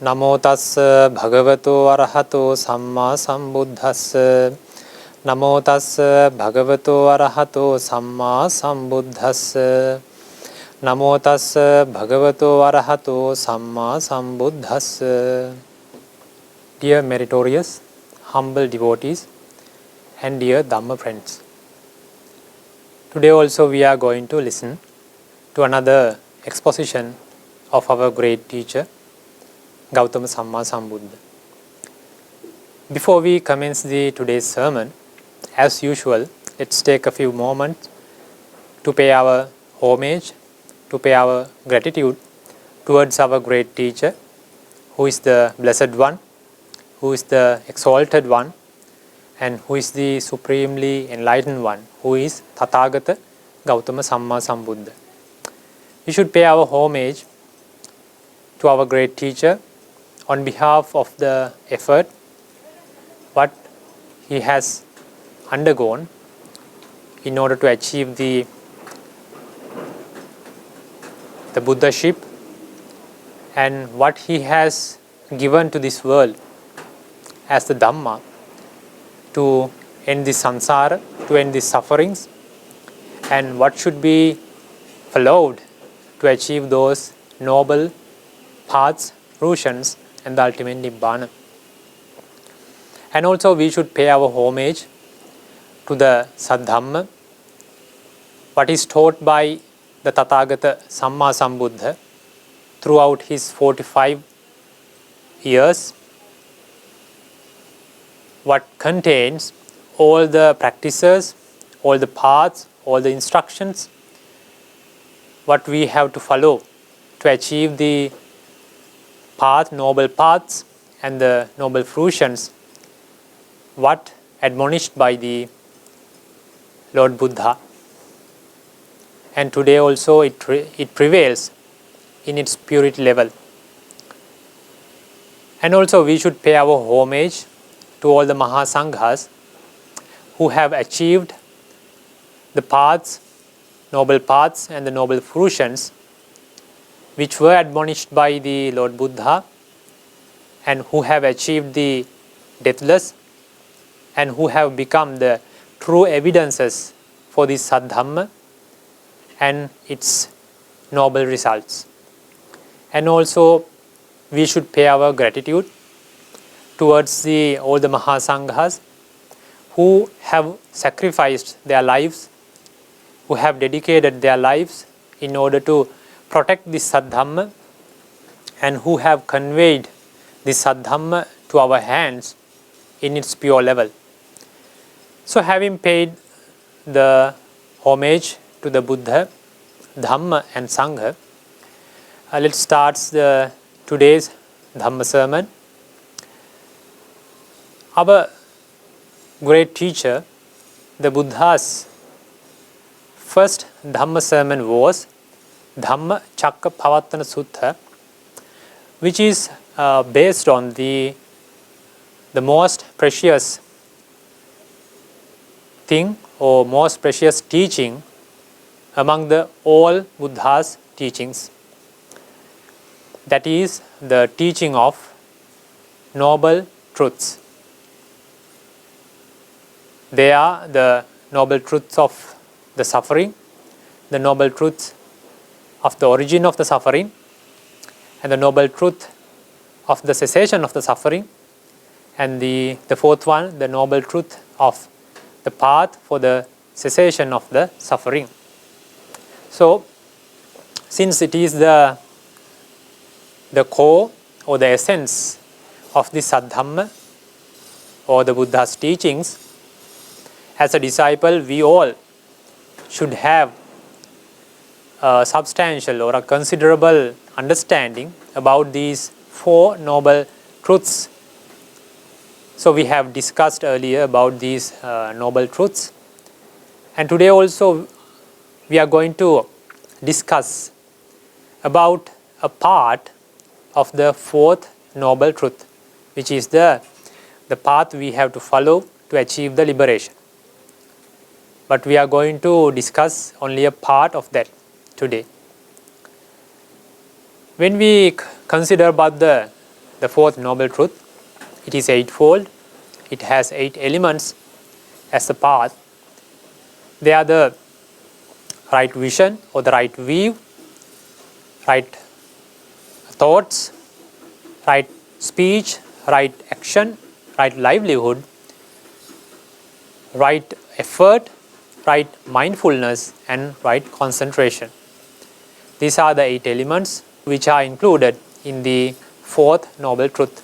Namo tassa bhagavato arahato samma sambuddhassa. Namo tassa bhagavato arahato samma sambuddhassa. Namo tassa bhagavato arahato samma sambuddhassa. Dear meritorious, humble devotees and dear Dhamma friends. Today also we are going to listen to another exposition of our great teacher, Gautama Samma Sambuddha. Before we commence today's sermon, as usual, let's take a few moments to pay our homage, to pay our gratitude towards our great teacher, who is the Blessed One, who is the Exalted One, and who is the Supremely Enlightened One, who is Tathagata Gautama Samma Sambuddha. We should pay our homage to our great teacher on behalf of the effort what he has undergone in order to achieve the Buddhaship, and what he has given to this world as the Dhamma to end the samsara, to end the sufferings, and what should be followed to achieve those noble paths, fruitions, and the ultimate Nibbana. And also we should pay our homage to the Saddhamma, what is taught by the Tathagata Samma Sambuddha throughout his 45 years, what contains all the practices, all the paths, all the instructions, what we have to follow to achieve the path, noble paths and the noble fruitions, what admonished by the Lord Buddha. And today also it prevails in its purity level. And also we should pay our homage to all the Mahasanghas who have achieved the paths, noble paths and the noble fruitions which were admonished by the Lord Buddha, and who have achieved the deathless, and who have become the true evidences for this Saddhamma and its noble results. And also we should pay our gratitude towards all the Mahasanghas who have sacrificed their lives, who have dedicated their lives in order to protect this Saddhamma, and who have conveyed this Saddhamma to our hands in its pure level. So having paid the homage to the Buddha, Dhamma and Sangha, let's start today's Dhamma sermon. Our great teacher, the Buddha's first Dhamma sermon was Dhamma Chakka Pavattana Sutta, which is based on the most precious thing or most precious teaching among all Buddha's teachings. That is the teaching of noble truths. They are the noble truths of the suffering, the noble truths of the origin of the suffering, and the noble truth of the cessation of the suffering, and the fourth one, the noble truth of the path for the cessation of the suffering. So, since it is the core or the essence of the Saddhamma or the Buddha's teachings, as a disciple we all should have a substantial or a considerable understanding about these four noble truths. So we have discussed earlier about these noble truths, and today also we are going to discuss about a part of the fourth noble truth, which is the path we have to follow to achieve the liberation. But we are going to discuss only a part of that today. When we consider about the the fourth noble truth. It is eightfold. It has 8 elements as the path. They are the right vision or the right view, right thoughts, right speech, right action, right livelihood, right effort, right mindfulness, and right concentration. These are the 8 elements which are included in the fourth noble truth.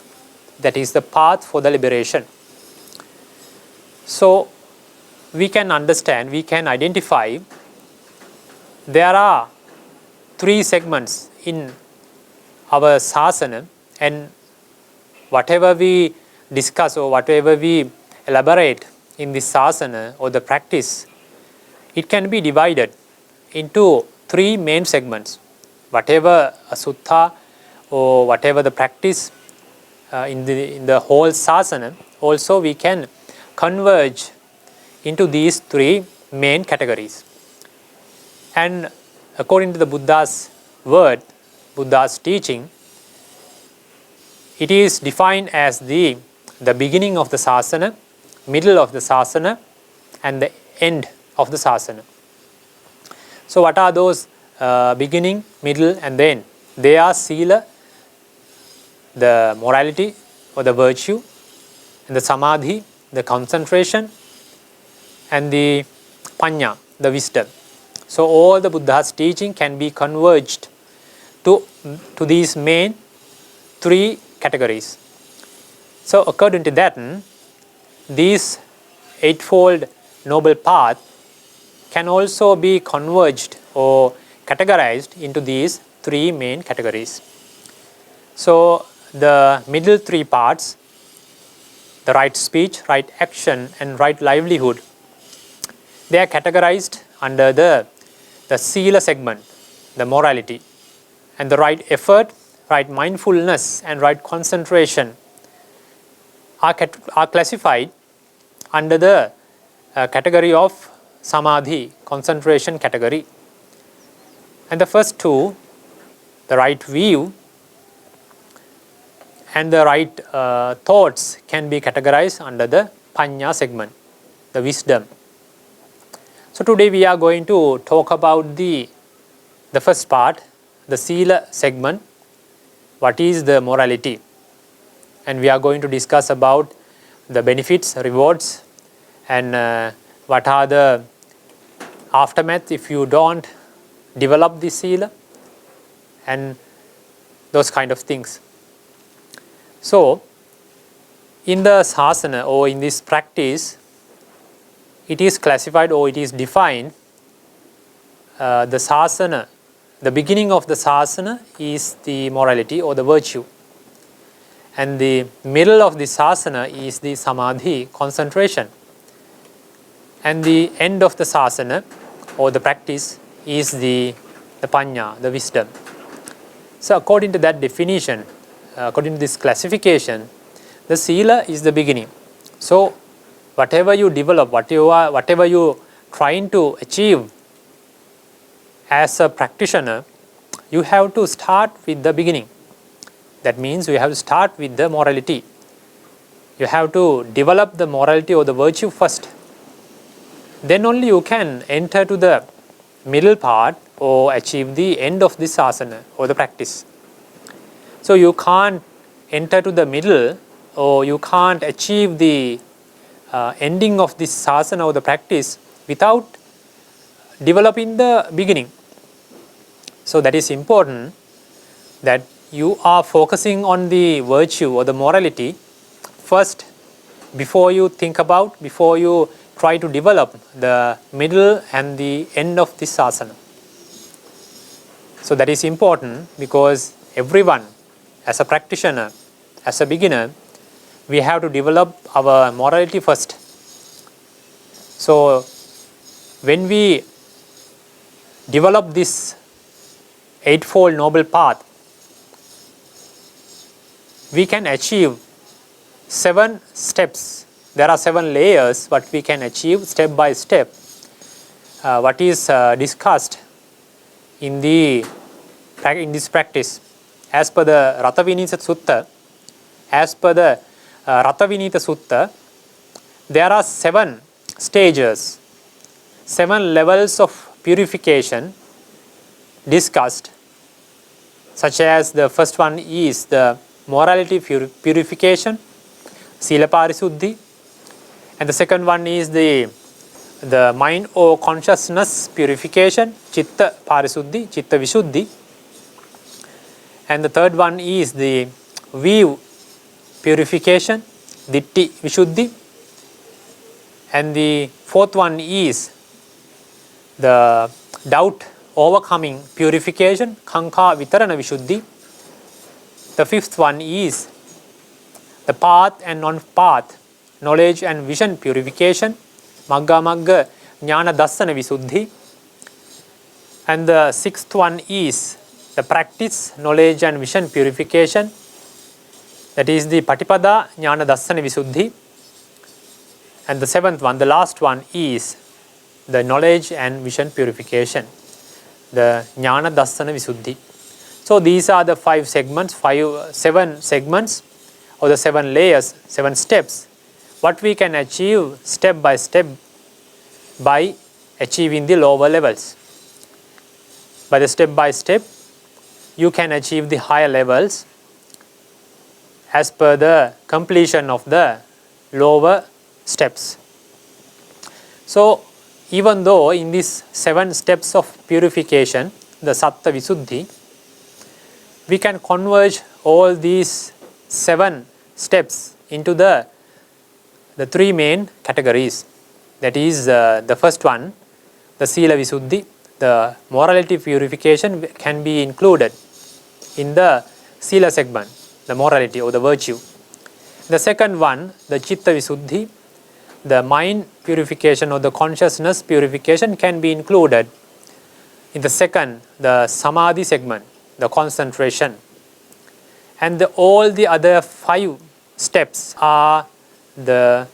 That is the path for the liberation. So we can understand, we can identify there are 3 segments in our sasana, and whatever we discuss or whatever we elaborate in this sasana or the practice, it can be divided into 3 main segments. Whatever a sutta or whatever the practice in the whole sasana, also we can converge into these 3 main categories. And according to the Buddha's word, Buddha's teaching, it is defined as the beginning of the sasana, middle of the sasana, and the end of the sasana. So what are those beginning, middle, and the end? They are sila, the morality or the virtue, and the samadhi, the concentration, and the panya, the wisdom. So all the Buddha's teaching can be converged to these main 3 categories. So according to that, these eightfold noble path can also be converged or categorized into these 3 main categories. So the middle 3 parts, the right speech, right action, and right livelihood, they are categorized under the sila segment, the morality, and the right effort, right mindfulness, and right concentration are classified under the category of samadhi, concentration category. And the first 2, the right view and the right thoughts, can be categorized under the panya segment, the wisdom. So today we are going to talk about the first part, the sila segment, what is the morality, and we are going to discuss about the benefits, rewards, and what are the aftermath if you don't develop the sila, and those kind of things. So in the sasana or in this practice, it is classified or it is defined, the sasana, the beginning of the sasana is the morality or the virtue, and the middle of the sasana is the samadhi, concentration, and the end of the sasana or the practice is the panya, the wisdom. So according to that definition, according to this classification, the sila is the beginning. So whatever you develop, whatever you trying to achieve as a practitioner, you have to start with the beginning. That means you have to start with the morality. You have to develop the morality or the virtue first. Then only you can enter to the middle part or achieve the end of this asana or the practice. So you can't enter to the middle or you can't achieve the ending of this sasana or the practice without developing the beginning. So that is important that you are focusing on the virtue or the morality first before you think about, before you try to develop the middle and the end of this asana. So that is important because everyone, as a practitioner, as a beginner, we have to develop our morality first. So when we develop this eightfold noble path, we can achieve 7 steps. There are 7 layers what we can achieve step by step. What is discussed in this practice. As per the Kimatthiya sutta, as per the Ratavinita Sutta, there are 7 stages, 7 levels of purification discussed, such as the first one is the morality purification, Sila Parisuddhi, and the second one is the mind or consciousness purification, Chitta Parisuddhi, Chitta Vishuddhi, and the third one is the view purification, Ditti Vishuddhi, and the fourth one is the doubt overcoming purification, Khankha Vitarana Vishuddhi. The fifth one is the path and non-path, knowledge and vision purification, Magga Magga Jnana Dassana Visuddhi. And the sixth one is the practice, knowledge and vision purification, that is the Patipada Jnana Dassana Visuddhi. And the seventh one, the last one, is the knowledge and vision purification, the Jnana Dassana Visuddhi. So these are the 7 segments or the 7 layers, 7 steps, what we can achieve step by step by achieving the lower levels. By the step by step, you can achieve the higher levels as per the completion of the lower steps. So even though in these 7 steps of purification, the Satta Visuddhi, we can converge all these 7 steps into the 3 main categories. That is the first one, the Sila Visuddhi, the morality purification can be included in the Sila segment, the morality or the virtue. The second one, the Chitta Visuddhi, the mind purification or the consciousness purification can be included in the second, the Samadhi segment, the concentration. And all the other 5 steps are the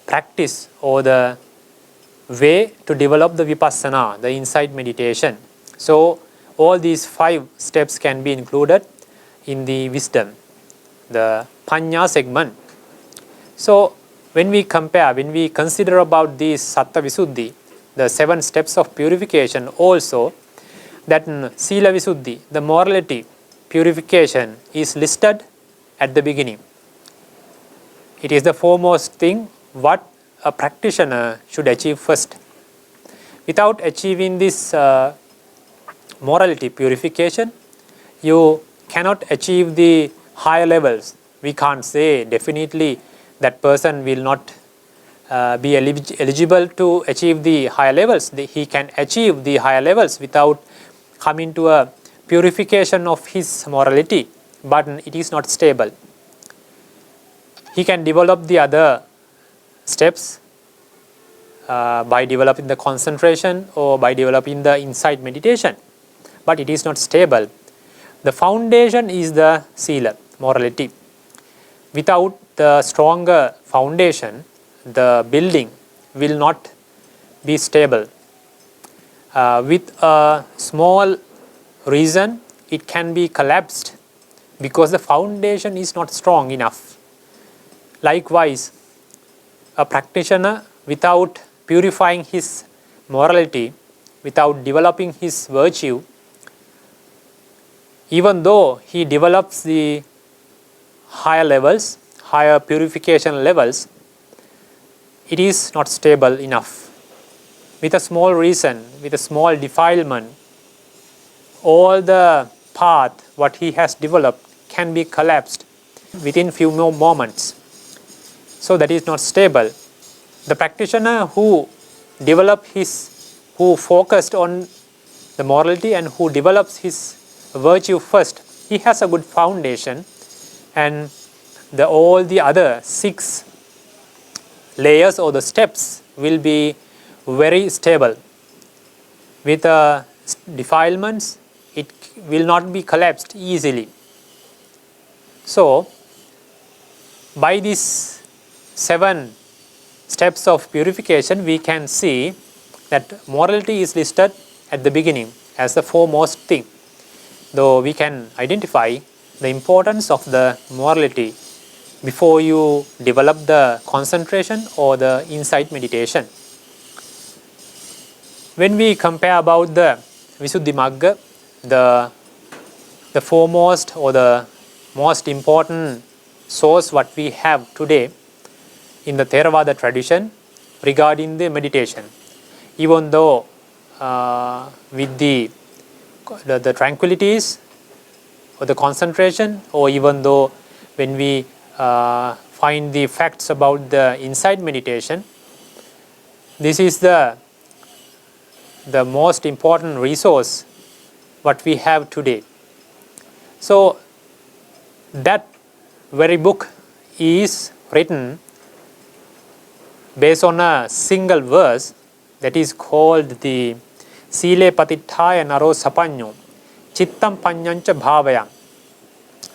practice or the way to develop the Vipassana, the insight meditation. So all these 5 steps can be included in the wisdom, the Panya segment. So when we compare, when we consider about these Satta Visuddhi, the 7 steps of purification also, that Sila Visuddhi, the morality purification, is listed at the beginning. It is the foremost thing what a practitioner should achieve first. Without achieving this morality purification, you cannot achieve the higher levels. We can't say definitely that person will not be eligible to achieve the higher levels. He can achieve the higher levels without coming to a purification of his morality, but it is not stable. He can develop the other steps by developing the concentration or by developing the insight meditation, but it is not stable. The foundation is the Sila, morality. Without the stronger foundation, the building will not be stable. With a small reason, it can be collapsed because the foundation is not strong enough. Likewise, a practitioner without purifying his morality, without developing his virtue, even though he develops the higher levels, higher purification levels, it is not stable enough. With a small reason, with a small defilement, all the path what he has developed can be collapsed within few more moments. So that is not stable. The practitioner who focused on the morality and who develops his virtue first, he has a good foundation, and all the other 6 layers or the steps will be very stable. With defilements, it will not be collapsed easily. So by these 7 steps of purification, we can see that morality is listed at the beginning as the foremost thing. Though we can identify the importance of the morality before you develop the concentration or the insight meditation. When we compare about the Visuddhimagga, the foremost or the most important source what we have today in the Theravada tradition regarding the meditation, even though with the tranquilities or the concentration, or even though when we find the facts about the insight meditation, this is the most important resource what we have today. So that very book is written based on a single verse that is called the Sile Patittaya Naro Sapanyo Chittam Panyancha Bhavayam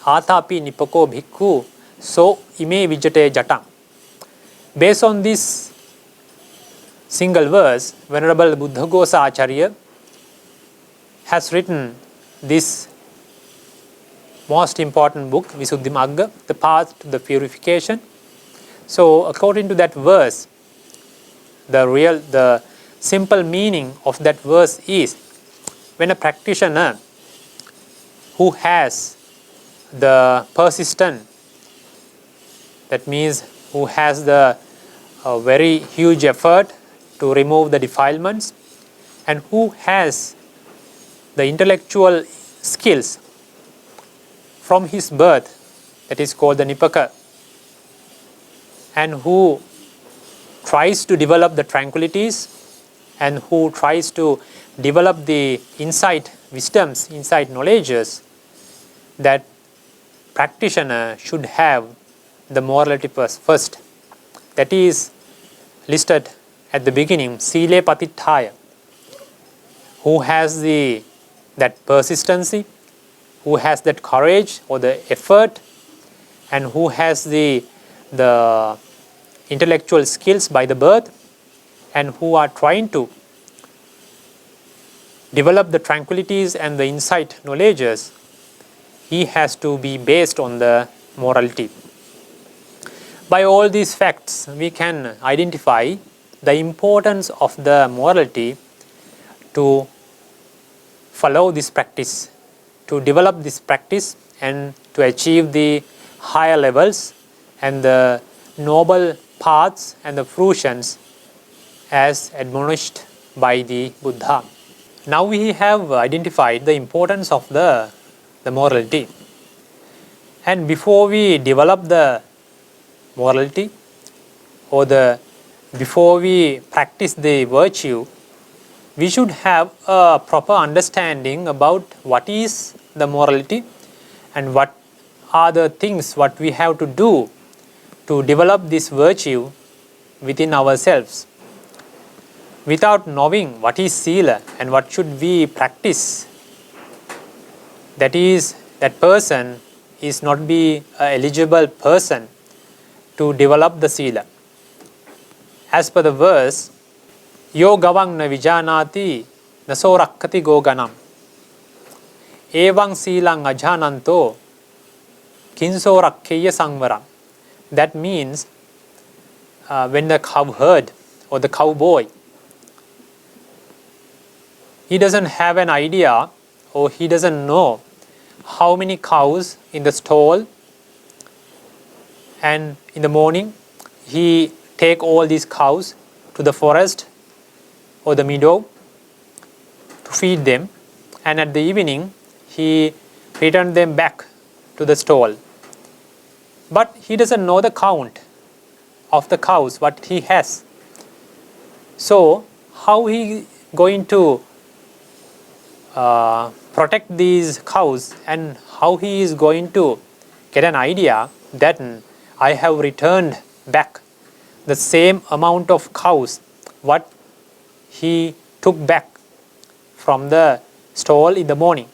Atapi Nipako Bhikkhu So Ime Vijate Jatam. Based on this single verse, Venerable Buddhaghosa Acharya has written this most important book, Visuddhimagga, the path to the purification. So according to that verse, the simple meaning of that verse is, when a practitioner who has the persistent, that means who has the very huge effort to remove the defilements, and who has the intellectual skills from his birth, that is called the Nipaka, and who tries to develop the tranquilities, and who tries to develop the insight wisdoms, insight knowledges, that practitioner should have the morality first. That is listed at the beginning, Sile Patittaya, who has that persistency, who has that courage or the effort, and who has the intellectual skills by the birth, and who are trying to develop the tranquilities and the insight knowledges, he has to be based on the morality. By all these facts, we can identify the importance of the morality to follow this practice, to develop this practice, and to achieve the higher levels and the noble paths and the fruitions as admonished by the Buddha. Now we have identified the importance of the morality. And before we develop the morality, or before we practice the virtue, we should have a proper understanding about what is the morality and what are the things what we have to do to develop this virtue within ourselves. Without knowing what is sila and what should we practice, that person is not be an eligible person to develop the sila. As per the verse, Yo gavang na vijanati naso rakkati goganam evang silang ajananto kinso rakkeya sangvaram. That means when the cowherd or the cowboy, he doesn't have an idea, or he doesn't know how many cows in the stall, and in the morning he take all these cows to the forest or the meadow to feed them, and at the evening he return them back to the stall. But he doesn't know the count of the cows what he has. So how he going to protect these cows, and how he is going to get an idea that I have returned back the same amount of cows what he took back from the stall in the morning,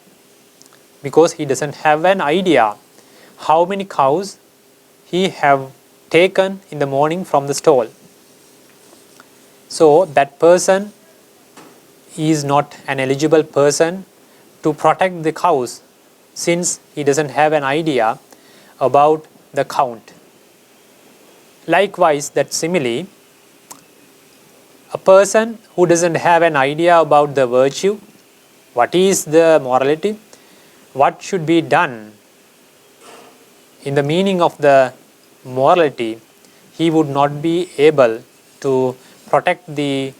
because he doesn't have an idea how many cows he have taken in the morning from the stall. So that person is not an eligible person to protect the cows, since he doesn't have an idea about the count. Likewise, that simile, a person who doesn't have an idea about the virtue, what is the morality, what should be done in the meaning of the morality, he would not be able to protect the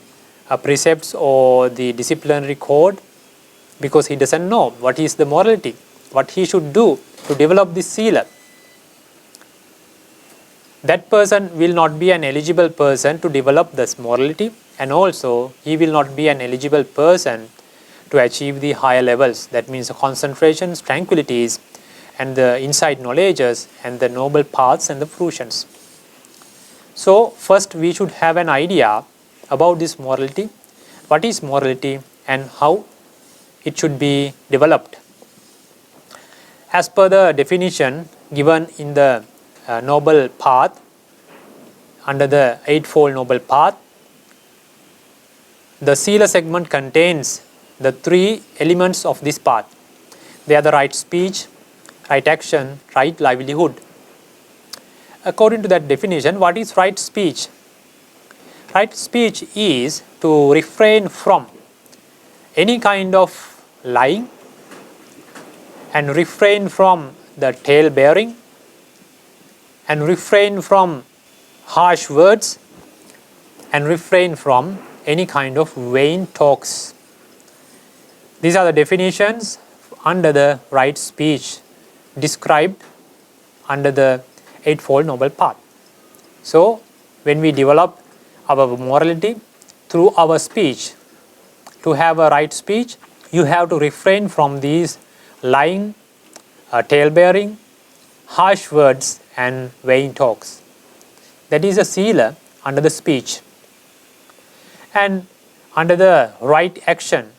precepts or the disciplinary code, because he doesn't know what is the morality, what he should do to develop this sila. That person will not be an eligible person to develop this morality, and also he will not be an eligible person to achieve the higher levels. That means the concentrations, tranquilities, and the insight knowledges, and the noble paths and the fruitions. So first we should have an idea about this morality, what is morality and how it should be developed. As per the definition given in the noble path, under the eightfold noble path, the sila segment contains the three elements of this path. They are the right speech, right action, right livelihood. According to that definition, what is right speech? Right speech is to refrain from any kind of lying, and refrain from the tale bearing, and refrain from harsh words, and refrain from any kind of vain talks. These are the definitions under the right speech described under the eightfold noble path. So when we develop our morality through our speech, to have a right speech, you have to refrain from these lying, tale bearing, harsh words and vain talks. That is a sila under the speech. And under the right action,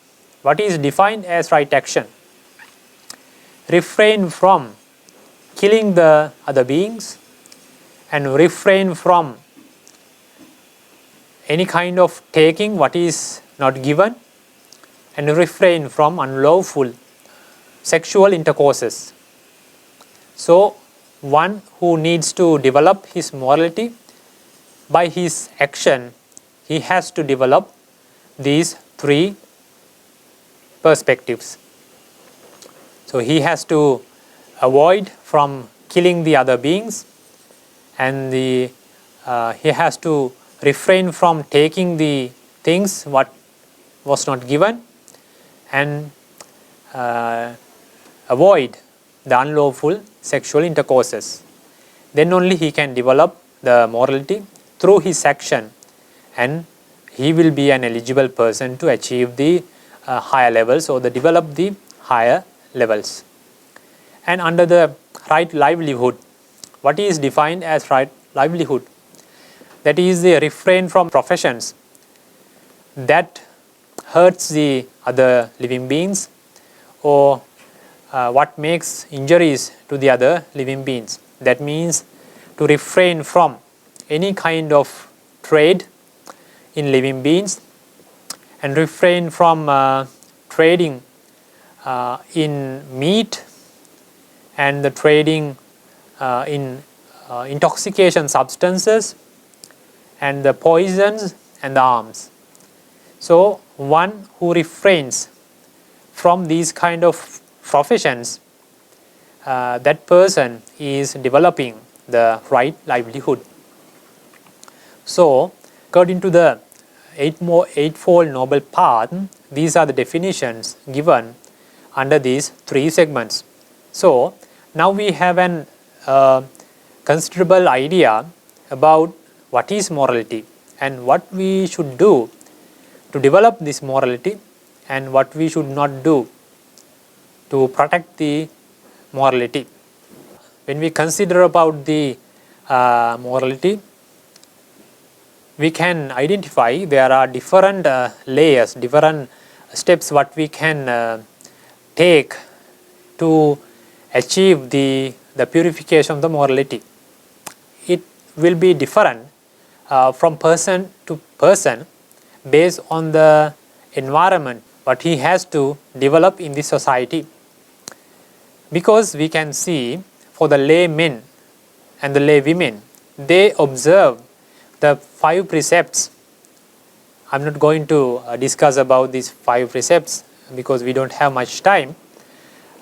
what is defined as right action? Refrain from killing the other beings, and refrain from any kind of taking what is not given, and refrain from unlawful sexual intercourses. So one who needs to develop his morality, by his action he has to develop these three perspectives. So he has to avoid from killing the other beings, and he has to refrain from taking the things what was not given, and avoid the unlawful sexual intercourses. Then only he can develop the morality through his action, and he will be an eligible person to achieve the higher levels, or develop the higher levels. And under the right livelihood, what is defined as right livelihood? That is the refrain from professions that hurts the other living beings, or what makes injuries to the other living beings. That means to refrain from any kind of trade in living beings, and refrain from trading in meat, and the trading in intoxication substances, and the poisons and the arms. So one who refrains from these kind of professions, that person is developing the right livelihood. So according to the eightfold noble path, these are the definitions given under these three segments. So now we have an considerable idea about what is morality, and what we should do to develop this morality, and what we should not do to protect the morality. When we consider about the morality, we can identify there are different layers, different steps what we can take to achieve the purification of the morality. It will be different from person to person based on the environment what he has to develop in the society. Because we can see for the lay men and the lay women, they observe the 5 precepts. I'm not going to discuss about these 5 precepts because we don't have much time.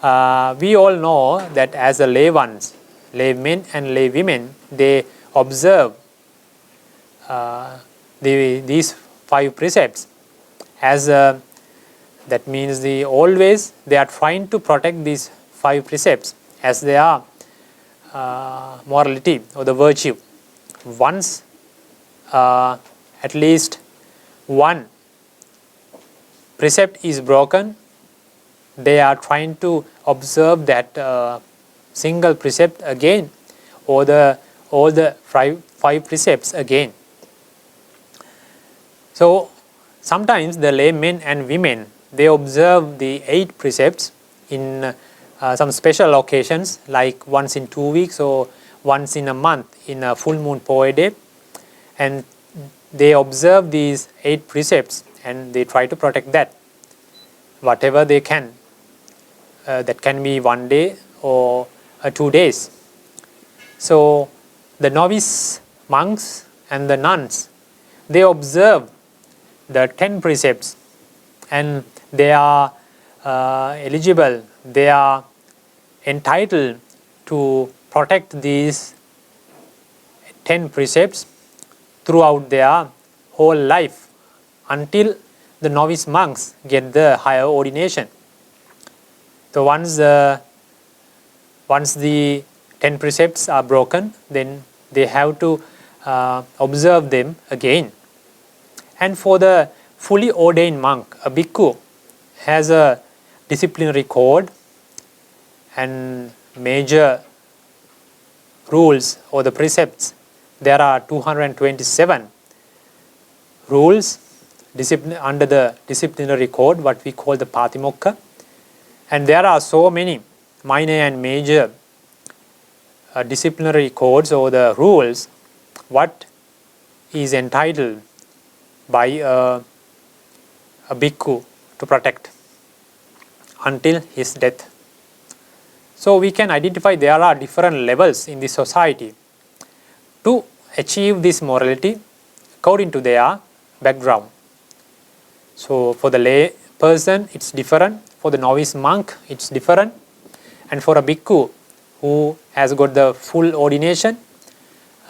We all know that as the lay ones, lay men and lay women, they observe these 5 precepts as that means always they are trying to protect these 5 precepts as they are morality or the virtue. Once at least one precept is broken, they are trying to observe that single precept again or all the 5 precepts again. So sometimes the laymen and women, they observe the 8 precepts in some special occasions, like once in 2 weeks or once in a month in a full moon poet day, and they observe these 8 precepts and they try to protect that whatever they can. That can be 1 day or 2 days. So the novice monks and the nuns, they observe the 10 precepts and they are eligible, they are entitled to protect these 10 precepts throughout their whole life until the novice monks get the higher ordination. So once the 10 precepts are broken, then they have to observe them again. And for the fully ordained monk, a bhikkhu has a disciplinary code and major rules or the precepts. There are 227 rules under the disciplinary code, what we call the Patimokka. And there are so many minor and major disciplinary codes or the rules what is entitled by a bhikkhu to protect until his death. So we can identify there are different levels in the society to achieve this morality according to their background. So for the lay person it's different, for the novice monk it's different, and for a bhikkhu who has got the full ordination,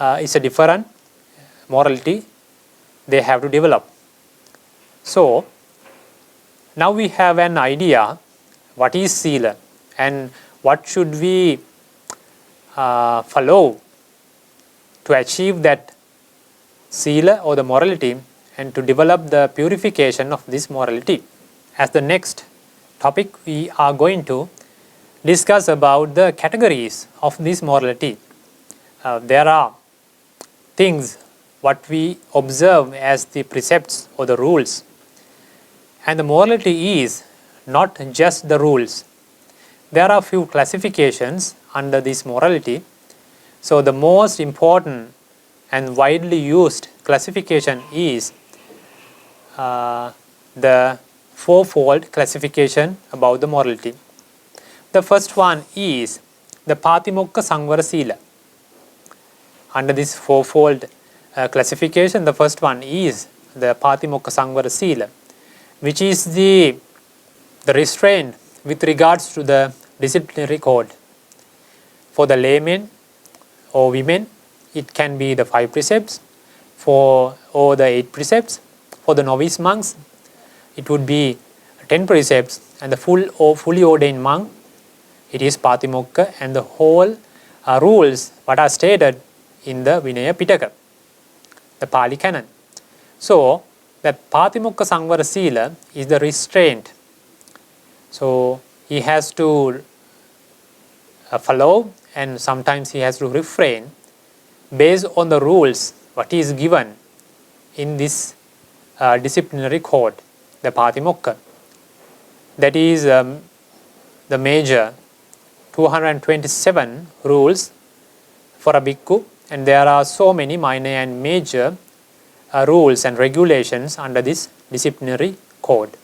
it's a different morality they have to develop. So now we have an idea what is sila and what should we follow to achieve that sila or the morality and to develop the purification of this morality. As the next topic, we are going to discuss about the categories of this morality. There are things what we observe as the precepts or the rules, and the morality is not just the rules. There are few classifications under this morality. So the most important and widely used classification is the fourfold classification about the morality. The first one is the Patimokka Sangvara Sila. Under this fourfold classification, the first one is the Patimokka Sangvara Sila, which is the restraint with regards to the disciplinary code. For the laymen or women, it can be the 5 precepts, or the 8 precepts. For the novice monks, it would be 10 precepts, and the fully ordained monk, it is Patimokka, and the whole rules what are stated in the Vinaya Pitaka, the Pali Canon. So the Patimokka Sangvara Sila is the restraint. So he has to follow, and sometimes he has to refrain based on the rules what is given in this disciplinary code, the Patimokka. That is the major 227 rules for a bhikkhu, and there are so many minor and major rules and regulations under this disciplinary code.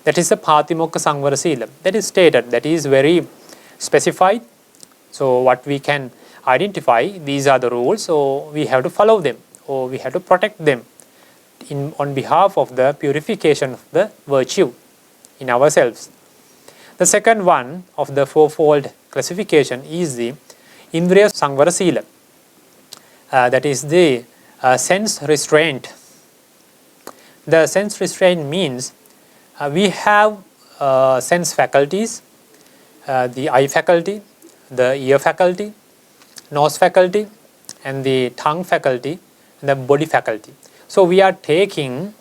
That is the Patimokka Sangvara Sila. That is stated, that is very specified. So what we can identify these are the rules, so we have to follow them, or we have to protect them on behalf of the purification of the virtue in ourselves. The second one of the fourfold classification is the Indriya Sangvara Sila. That is the sense restraint. The sense restraint means we have sense faculties, the eye faculty, the ear faculty, nose faculty, and the tongue faculty, and the body faculty. So we are taking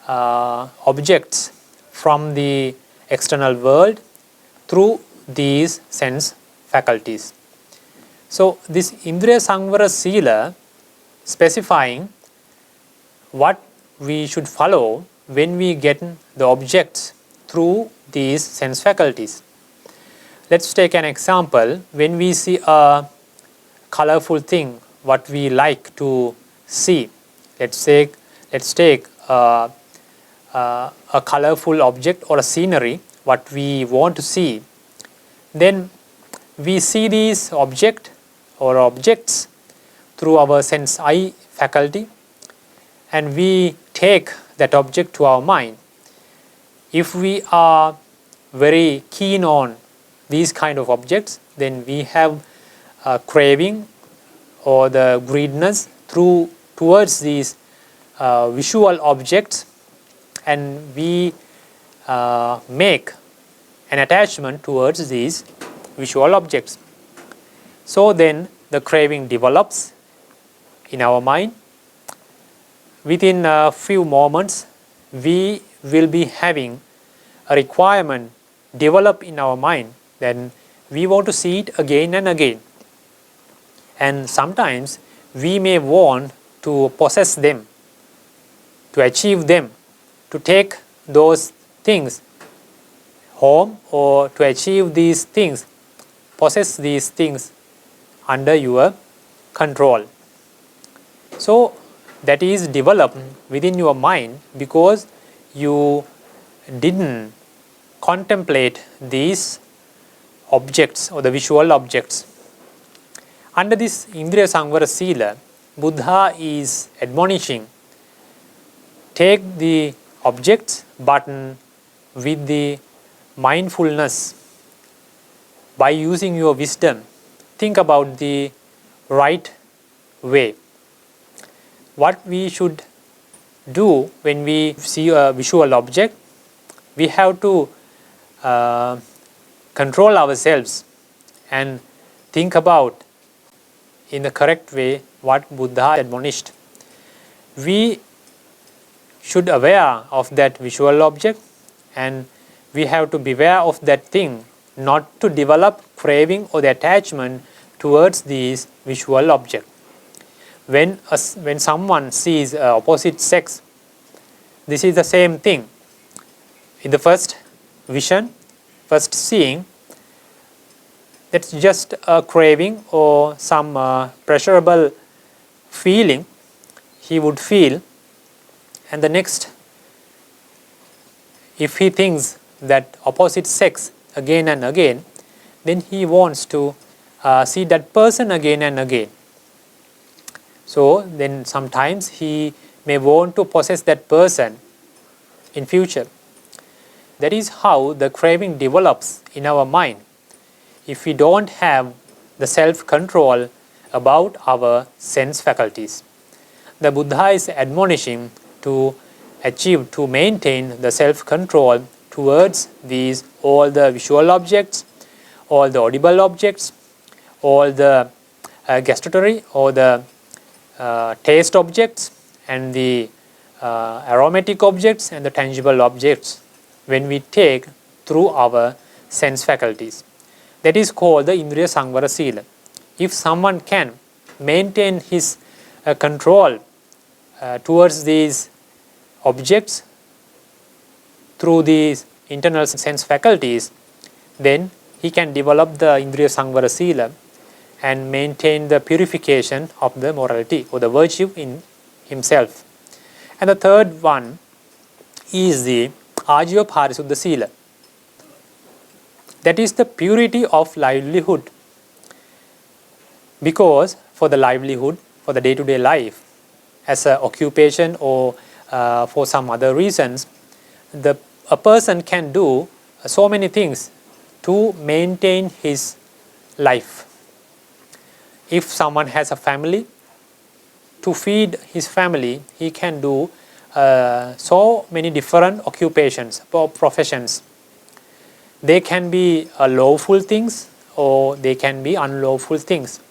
objects from the external world through these sense faculties. So this Indriya Sangvara Sila specifying what we should follow when we get the objects through these sense faculties. Let's take an example. When we see a colorful thing, what we like to see, let's take a colorful object or a scenery, what we want to see, then we see these object or objects through our sense eye faculty, and we take that object to our mind. If we are very keen on these kind of objects, then we have a craving or the greediness towards these visual objects, and we make an attachment towards these visual objects. So then the craving develops in our mind. Within a few moments, we will be having a requirement develop in our mind, then we want to see it again and again. And sometimes we may want to possess them, to achieve them, to take those things home, or to achieve these things, possess these things under your control. So that is developed within your mind because you didn't contemplate these objects or the visual objects. Under this Indriya Sangvara Sila, Buddha is admonishing, take the objects but with the mindfulness. By using your wisdom, think about the right way. What we should do when we see a visual object, we have to control ourselves and think about in the correct way what Buddha admonished. We should aware of that visual object, and we have to beware of that thing, not to develop craving or the attachment towards these visual object. When someone sees opposite sex, this is the same thing. In the first vision, first seeing, that's just a craving or some pleasurable feeling he would feel, and the next, if he thinks that opposite sex again and again, then he wants to see that person again and again. So then sometimes he may want to possess that person in future. That is how the craving develops in our mind if we don't have the self-control about our sense faculties. The Buddha is admonishing to achieve, to maintain the self-control towards these, all the visual objects, all the audible objects, all the gustatory or the taste objects, and the aromatic objects and the tangible objects when we take through our sense faculties. That is called the Indriya Sangvara Sila. If someone can maintain his control towards these objects through these internal sense faculties, then he can develop the Indriya Sangvara Sila and maintain the purification of the morality or the virtue in himself. And the third one is the Ajiva Parisuddha Sila. That is the purity of livelihood. Because for the livelihood, for the day-to-day life, as an occupation or for some other reasons, a person can do so many things to maintain his life. If someone has a family, to feed his family, he can do so many different occupations or professions. They can be lawful things or they can be unlawful things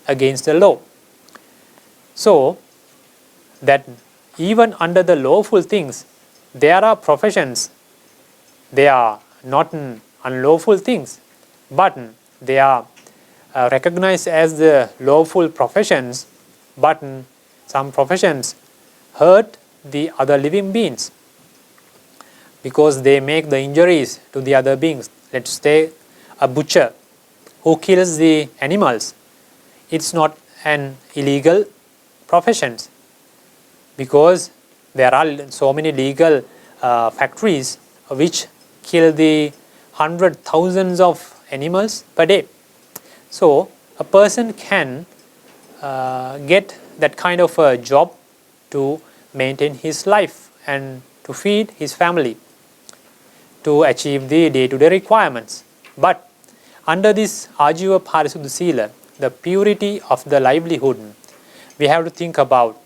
against the law. So that even under the lawful things, there are professions. They are not unlawful things, but they are recognized as the lawful professions, but some professions hurt the other living beings because they make the injuries to the other beings. Let's say a butcher who kills the animals. It's not an illegal profession because there are so many legal factories which kill the hundreds, thousands of animals per day. So a person can get that kind of a job to maintain his life and to feed his family, to achieve the day-to-day requirements. But under this Ajiva Parisuddha Sila, the purity of the livelihood, we have to think about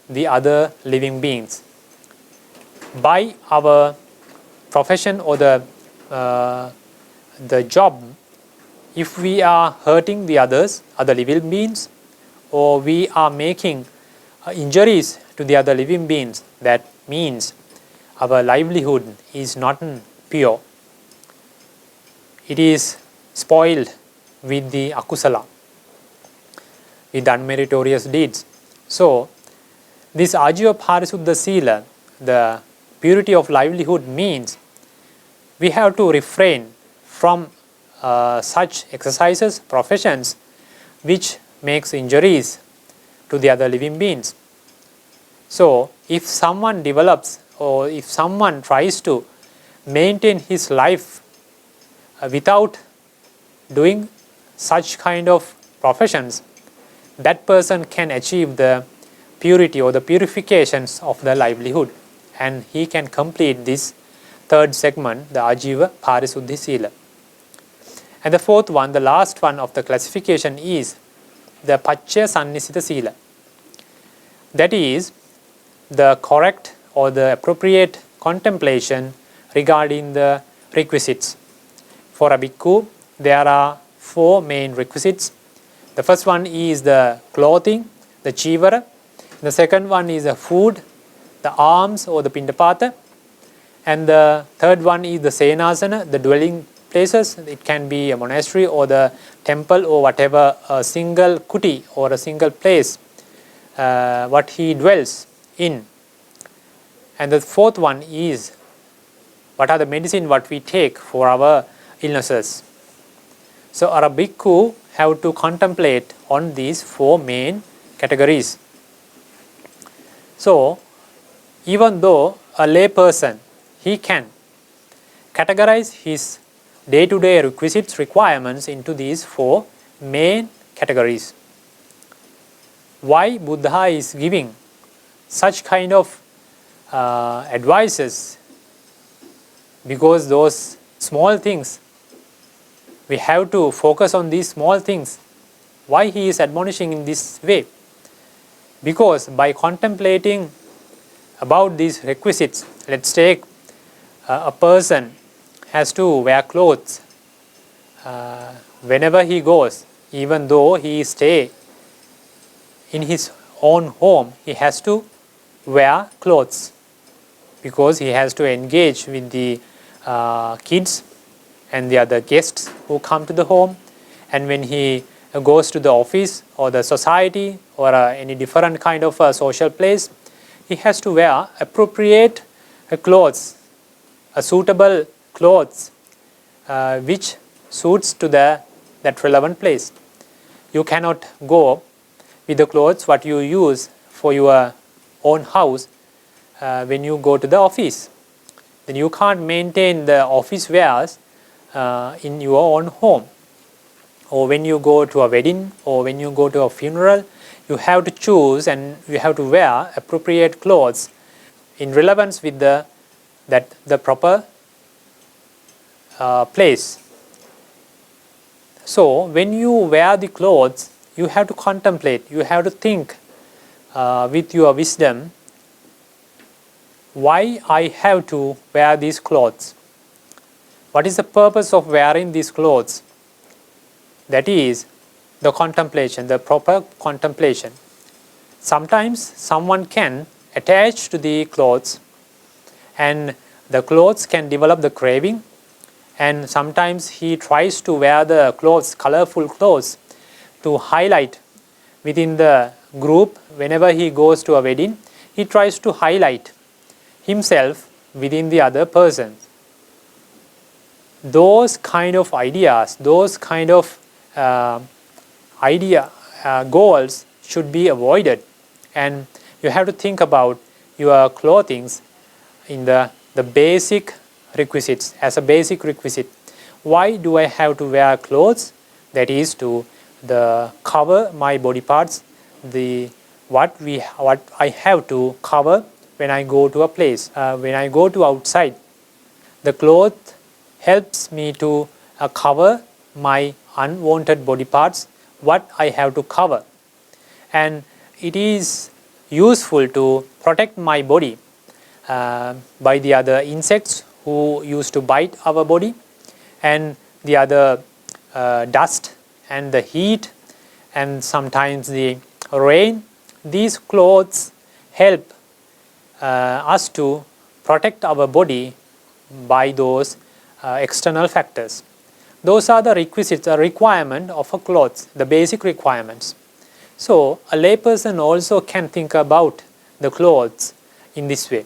the other living beings. By our profession or the job, if we are hurting the others, other living beings, or we are making injuries to the other living beings, that means our livelihood is not pure. It is spoiled with the akusala, with unmeritorious deeds. So this Ajiva Parisuddha Sila, the purity of livelihood, means we have to refrain from such exercises, professions which makes injuries to the other living beings. So if someone develops or if someone tries to maintain his life without doing such kind of professions, that person can achieve the purity or the purifications of the livelihood, and he can complete this third segment, the Ajiva Parisuddhi Sila. And the fourth one, the last one of the classification, is the Pacchaya Sannisita Sila. That is the correct or the appropriate contemplation regarding the requisites. For a bhikkhu, there are four main requisites. The first one is the clothing, the chivara. The second one is the food, the alms or the pindapata. And the third one is the senasana, the dwelling places. It can be a monastery or the temple or whatever, a single kuti or a single place what he dwells in. And the fourth one is what are the medicine what we take for our illnesses. So our bhikkhu have to contemplate on these four main categories. So even though a lay person, he can categorize his day-to-day requisites, requirements into these four main categories. Why Buddha is giving such kind of advices? Because those small things, we have to focus on these small things. Why he is admonishing in this way? Because by contemplating about these requisites, let's take a person has to wear clothes whenever he goes. Even though he stay in his own home, he has to wear clothes because he has to engage with the kids and the other guests who come to the home. And when he goes to the office or the society or any different kind of social place, he has to wear appropriate clothes, suitable clothes which suits to that relevant place. You cannot go with the clothes what you use for your own house when you go to the office. Then you can't maintain the office wears in your own home. or when you go to a wedding, or when you go to a funeral, you have to choose and you have to wear appropriate clothes in relevance with the proper place. So when you wear the clothes, you have to contemplate, you have to think with your wisdom, why I have to wear these clothes? What is the purpose of wearing these clothes? That is the contemplation, the proper contemplation. Sometimes someone can attach to the clothes and the clothes can develop the craving, and sometimes he tries to wear the clothes, colorful clothes, to highlight within the group. Whenever he goes to a wedding, he tries to highlight himself within the other person. Those kind of ideas, those kind of goals should be avoided, and you have to think about your clothing in the basic requisites, as a basic requisite. Why do I have to wear clothes? That is to cover my body parts, what I have to cover when I go to a place, when I go to outside. The cloth helps me to cover my unwanted body parts, what I have to cover, and it is useful to protect my body by the other insects who used to bite our body, and the other dust and the heat, and sometimes the rain. These clothes help us to protect our body by those external factors. Those are the requisites, a requirement of a clothes, the basic requirements. So a layperson also can think about the clothes in this way.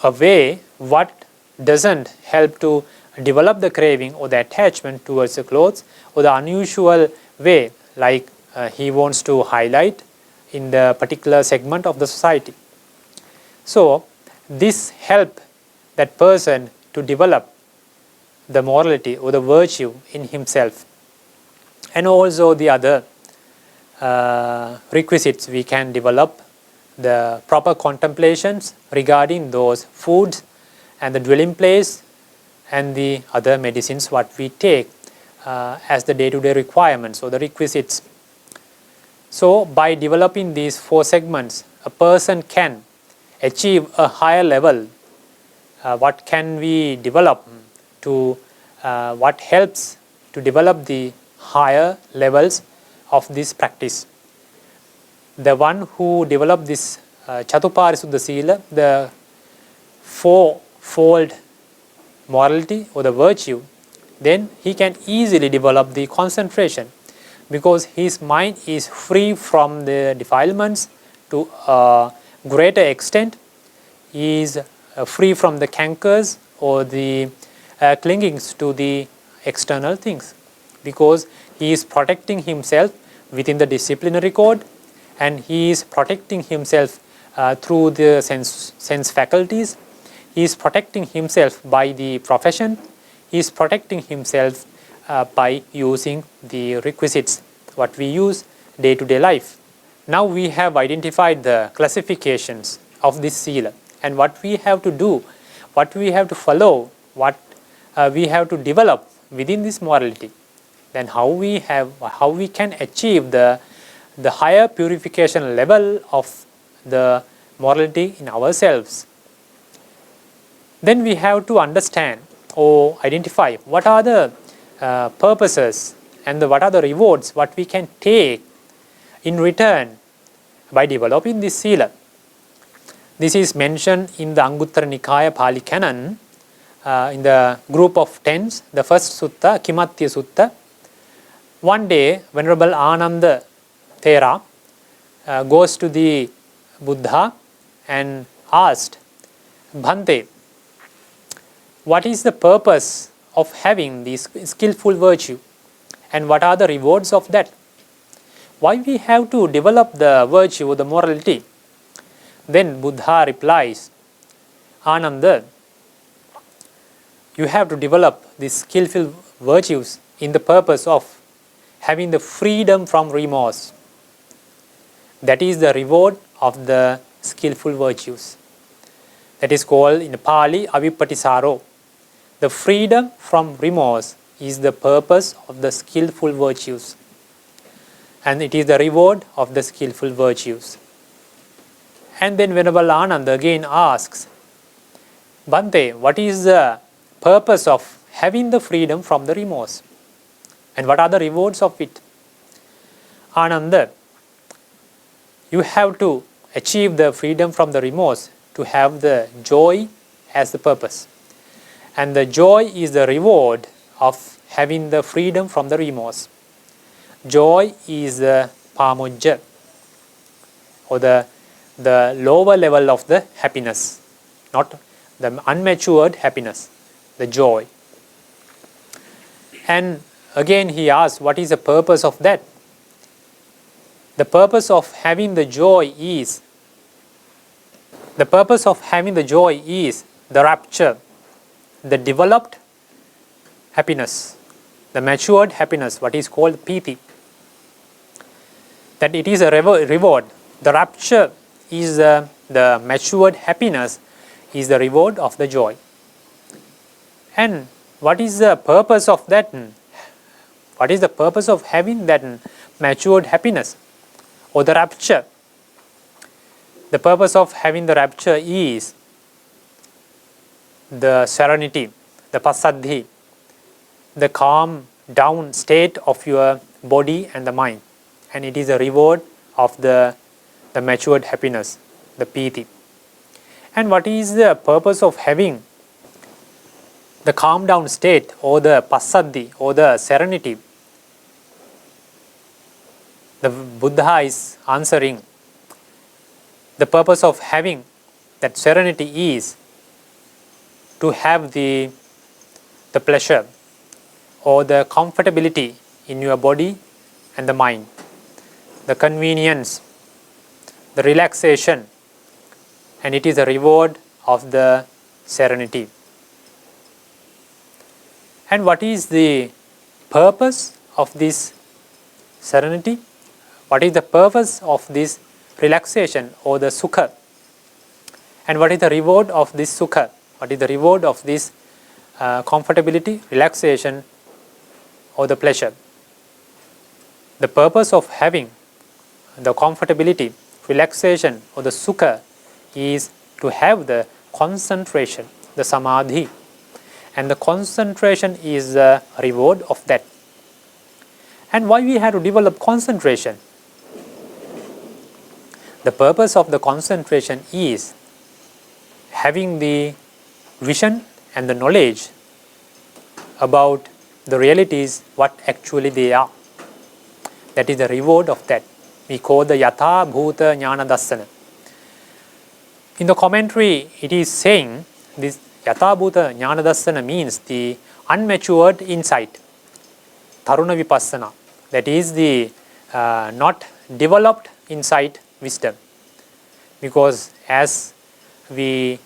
A way what doesn't help to develop the craving or the attachment towards the clothes, or the unusual way, like he wants to highlight in the particular segment of the society. So this help that person to develop the morality or the virtue in himself. And also the other requisites, we can develop the proper contemplations regarding those foods and the dwelling place and the other medicines what we take as the day-to-day requirements or the requisites. So by developing these 4 segments, a person can achieve a higher level. What can we develop to what helps to develop the higher levels of this practice? The one who developed this Chatupārisuddha Sīla, the 4-fold morality or the virtue, then he can easily develop the concentration, because his mind is free from the defilements to a greater extent. He is free from the cankers or the clingings to the external things, because he is protecting himself within the disciplinary code, and he is protecting himself through the sense faculties. He is protecting himself by the profession. He is protecting himself by using the requisites what we use day-to-day life. Now we have identified the classifications of this sila, and what we have to do, what we have to follow, what we have to develop within this morality. Then how we can achieve the higher purification level of the morality in ourselves. Then we have to understand or identify what are the purposes and what are the rewards what we can take in return by developing this sila. This is mentioned in the Anguttara Nikaya Pali Canon in the group of 10s, the first sutta, Kimatthiya sutta. One day, Venerable Ananda Thera goes to the Buddha and asked, Bhante, what is the purpose of having this skillful virtue, and what are the rewards of that? Why we have to develop the virtue or the morality? Then Buddha replies, Ananda, you have to develop these skillful virtues in the purpose of having the freedom from remorse. That is the reward of the skillful virtues. That is called in Pali Avippatisaro. The freedom from remorse is the purpose of the skillful virtues, and it is the reward of the skillful virtues. And then Venerable Ananda again asks, Bhante, what is the purpose of having the freedom from the remorse? And what are the rewards of it? Ananda, you have to achieve the freedom from the remorse to have the joy as the purpose. And the joy is the reward of having the freedom from the remorse. Joy is the pamujja, or the lower level of the happiness, not the unmatured happiness, the joy. And again he asks, what is the purpose of that? The purpose of having the joy is the rapture, the developed happiness, the matured happiness, what is called piti. That it is a reward. The rapture is the matured happiness is the reward of the joy. And what is the purpose of that? What is the purpose of having that matured happiness or the rapture? The purpose of having the rapture is the serenity, the passaddhi, the calm down state of your body and the mind. And it is a reward of the matured happiness, the piti. And what is the purpose of having the calm down state or the passaddhi or the serenity? The Buddha is answering, the purpose of having that serenity is to have the pleasure or the comfortability in your body and the mind, the convenience, the relaxation, and it is a reward of the serenity. And what is the purpose of this serenity? What is the purpose of this relaxation or the sukha? And what is the reward of this sukha? What is the reward of this comfortability, relaxation, or the pleasure? The purpose of having the comfortability, relaxation, or the sukha is to have the concentration, the samadhi. And the concentration is the reward of that. And why we have to develop concentration? The purpose of the concentration is having the vision and the knowledge about the realities, what actually they are. That is the reward of that. We call the yatha bhuta jnana dassana. In the commentary, it is saying this yatha bhuta jnana dassana means the unmatured insight, taruna vipassana. That is the not developed insight wisdom. Because as we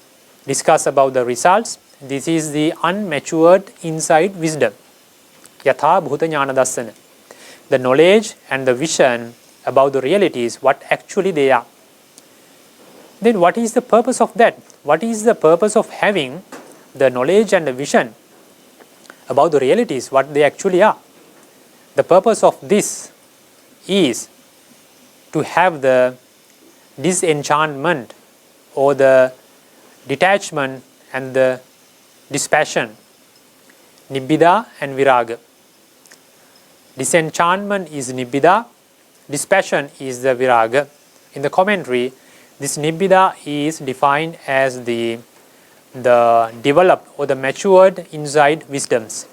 discuss about the results, this is the unmatured insight wisdom. Yatha bhuta jnana dassana. The knowledge and the vision about the realities, what actually they are. Then what is the purpose of that? What is the purpose of having the knowledge and the vision about the realities, what they actually are? The purpose of this is to have the disenchantment or the detachment and the dispassion, nibbida and viraga. Disenchantment is nibbida, dispassion is the viraga. In the commentary, this nibbida is defined as the developed or the matured inside wisdoms.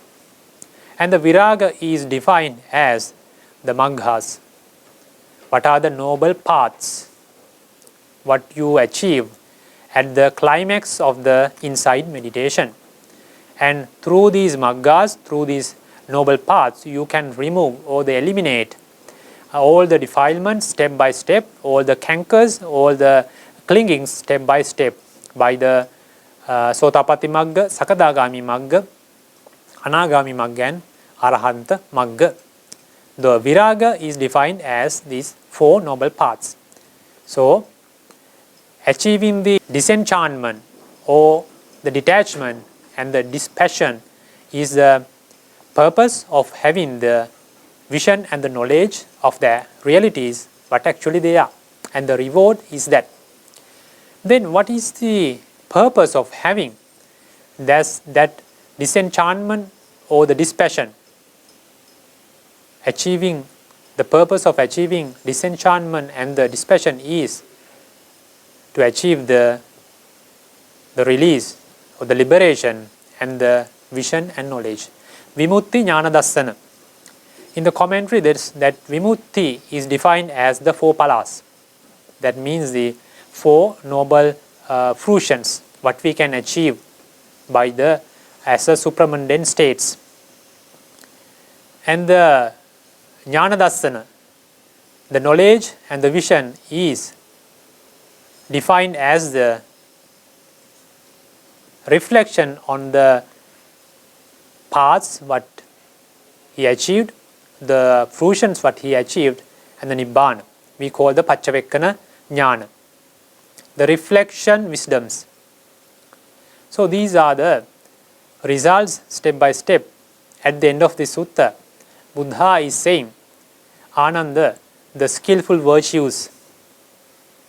And the viraga is defined as the maggas. What are the noble paths? What you achieve at the climax of the insight meditation. And through these maggas, through these noble paths, you can remove or eliminate all the defilements step by step, all the cankers, all the clingings step by step by the Sotapatti Magga, Sakadagami Magga, Anagami Magga and arahanta, magga. The viraga is defined as these 4 noble paths. So, achieving the disenchantment or the detachment and the dispassion is the purpose of having the vision and the knowledge of the realities, what actually they are, and the reward is that. Then what is the purpose of having that disenchantment or the dispassion? The purpose of achieving disenchantment and the dispassion is to achieve the release or the liberation and the vision and knowledge. Vimutti jnana dassana. In the commentary, that vimutti is defined as the 4 palas. That means the 4 noble fruitions, what we can achieve by as a supramundane states. And the jnana dassana, the knowledge and the vision is defined as the reflection on the paths what he achieved, the fruitions what he achieved, and the nibbana. We call the paccavakkana jnana, the reflection wisdoms. So these are the results step by step. At the end of this sutta, Buddha is saying, Ananda, the skillful virtues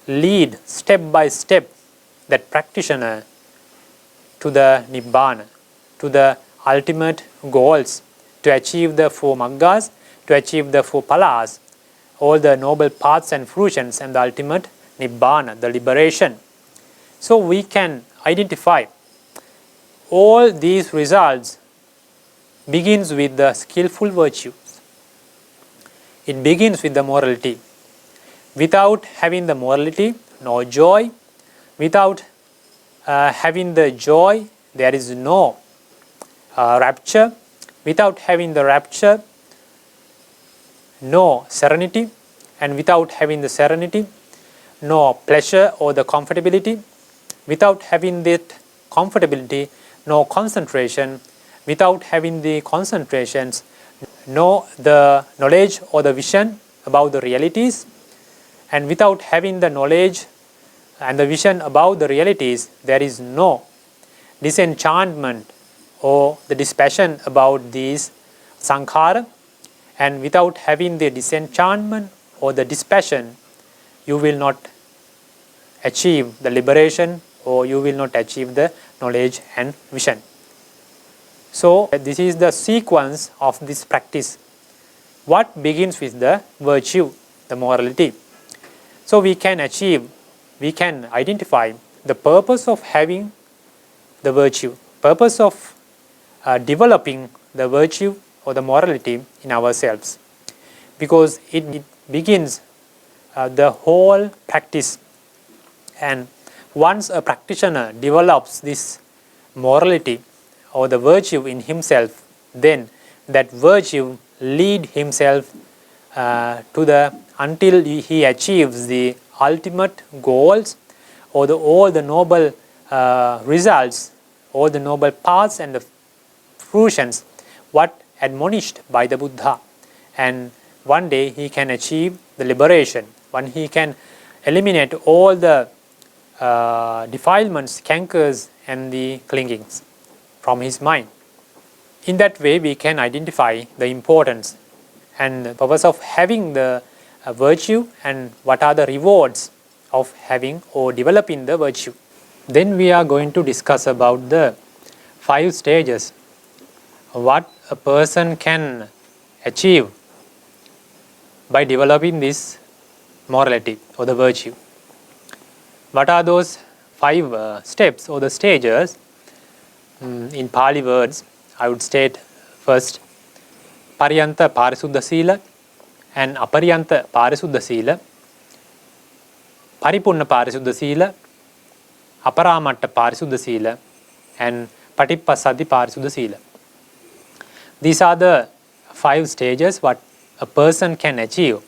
lead step by step that practitioner to the nibbana, to the ultimate goals, to achieve the 4 maggas, to achieve the 4 palas, all the noble paths and fruitions, and the ultimate nibbana, the liberation. So we can identify all these results begins with the skillful virtues. It begins with the morality. Without having the morality, no joy. Without having the joy, there is no rapture. Without having the rapture, no serenity. And without having the serenity, no pleasure or the comfortability. Without having that comfortability, no concentration. Without having the concentrations, no the knowledge or the vision about the realities. And without having the knowledge and the vision about the realities, there is no disenchantment or the dispassion about these sankhara. And without having the disenchantment or the dispassion, you will not achieve the liberation or you will not achieve the knowledge and vision. So this is the sequence of this practice. What begins with the virtue, the morality. So we can identify the purpose of having the virtue, purpose of developing the virtue or the morality in ourselves, because it begins the whole practice. And once a practitioner develops this morality or the virtue in himself, then that virtue lead himself until he achieves the ultimate goals or all the noble results, all the noble paths and the fruitions what admonished by the Buddha. And one day he can achieve the liberation, when he can eliminate all the defilements, cankers and the clingings from his mind. In that way we can identify the importance and the purpose of having the virtue and what are the rewards of having or developing the virtue. Then we are going to discuss about the 5 stages, what a person can achieve by developing this morality or the virtue. What are those 5 steps or the stages? In Pali words, I would state first Pariyanta Parisuddha Sila and Apariyanta Parisuddha Sila, Paripunna Parisuddha Sila, Aparamatta Parisuddha Sila and Patippasati Parisuddha Sila. These are the 5 stages what a person can achieve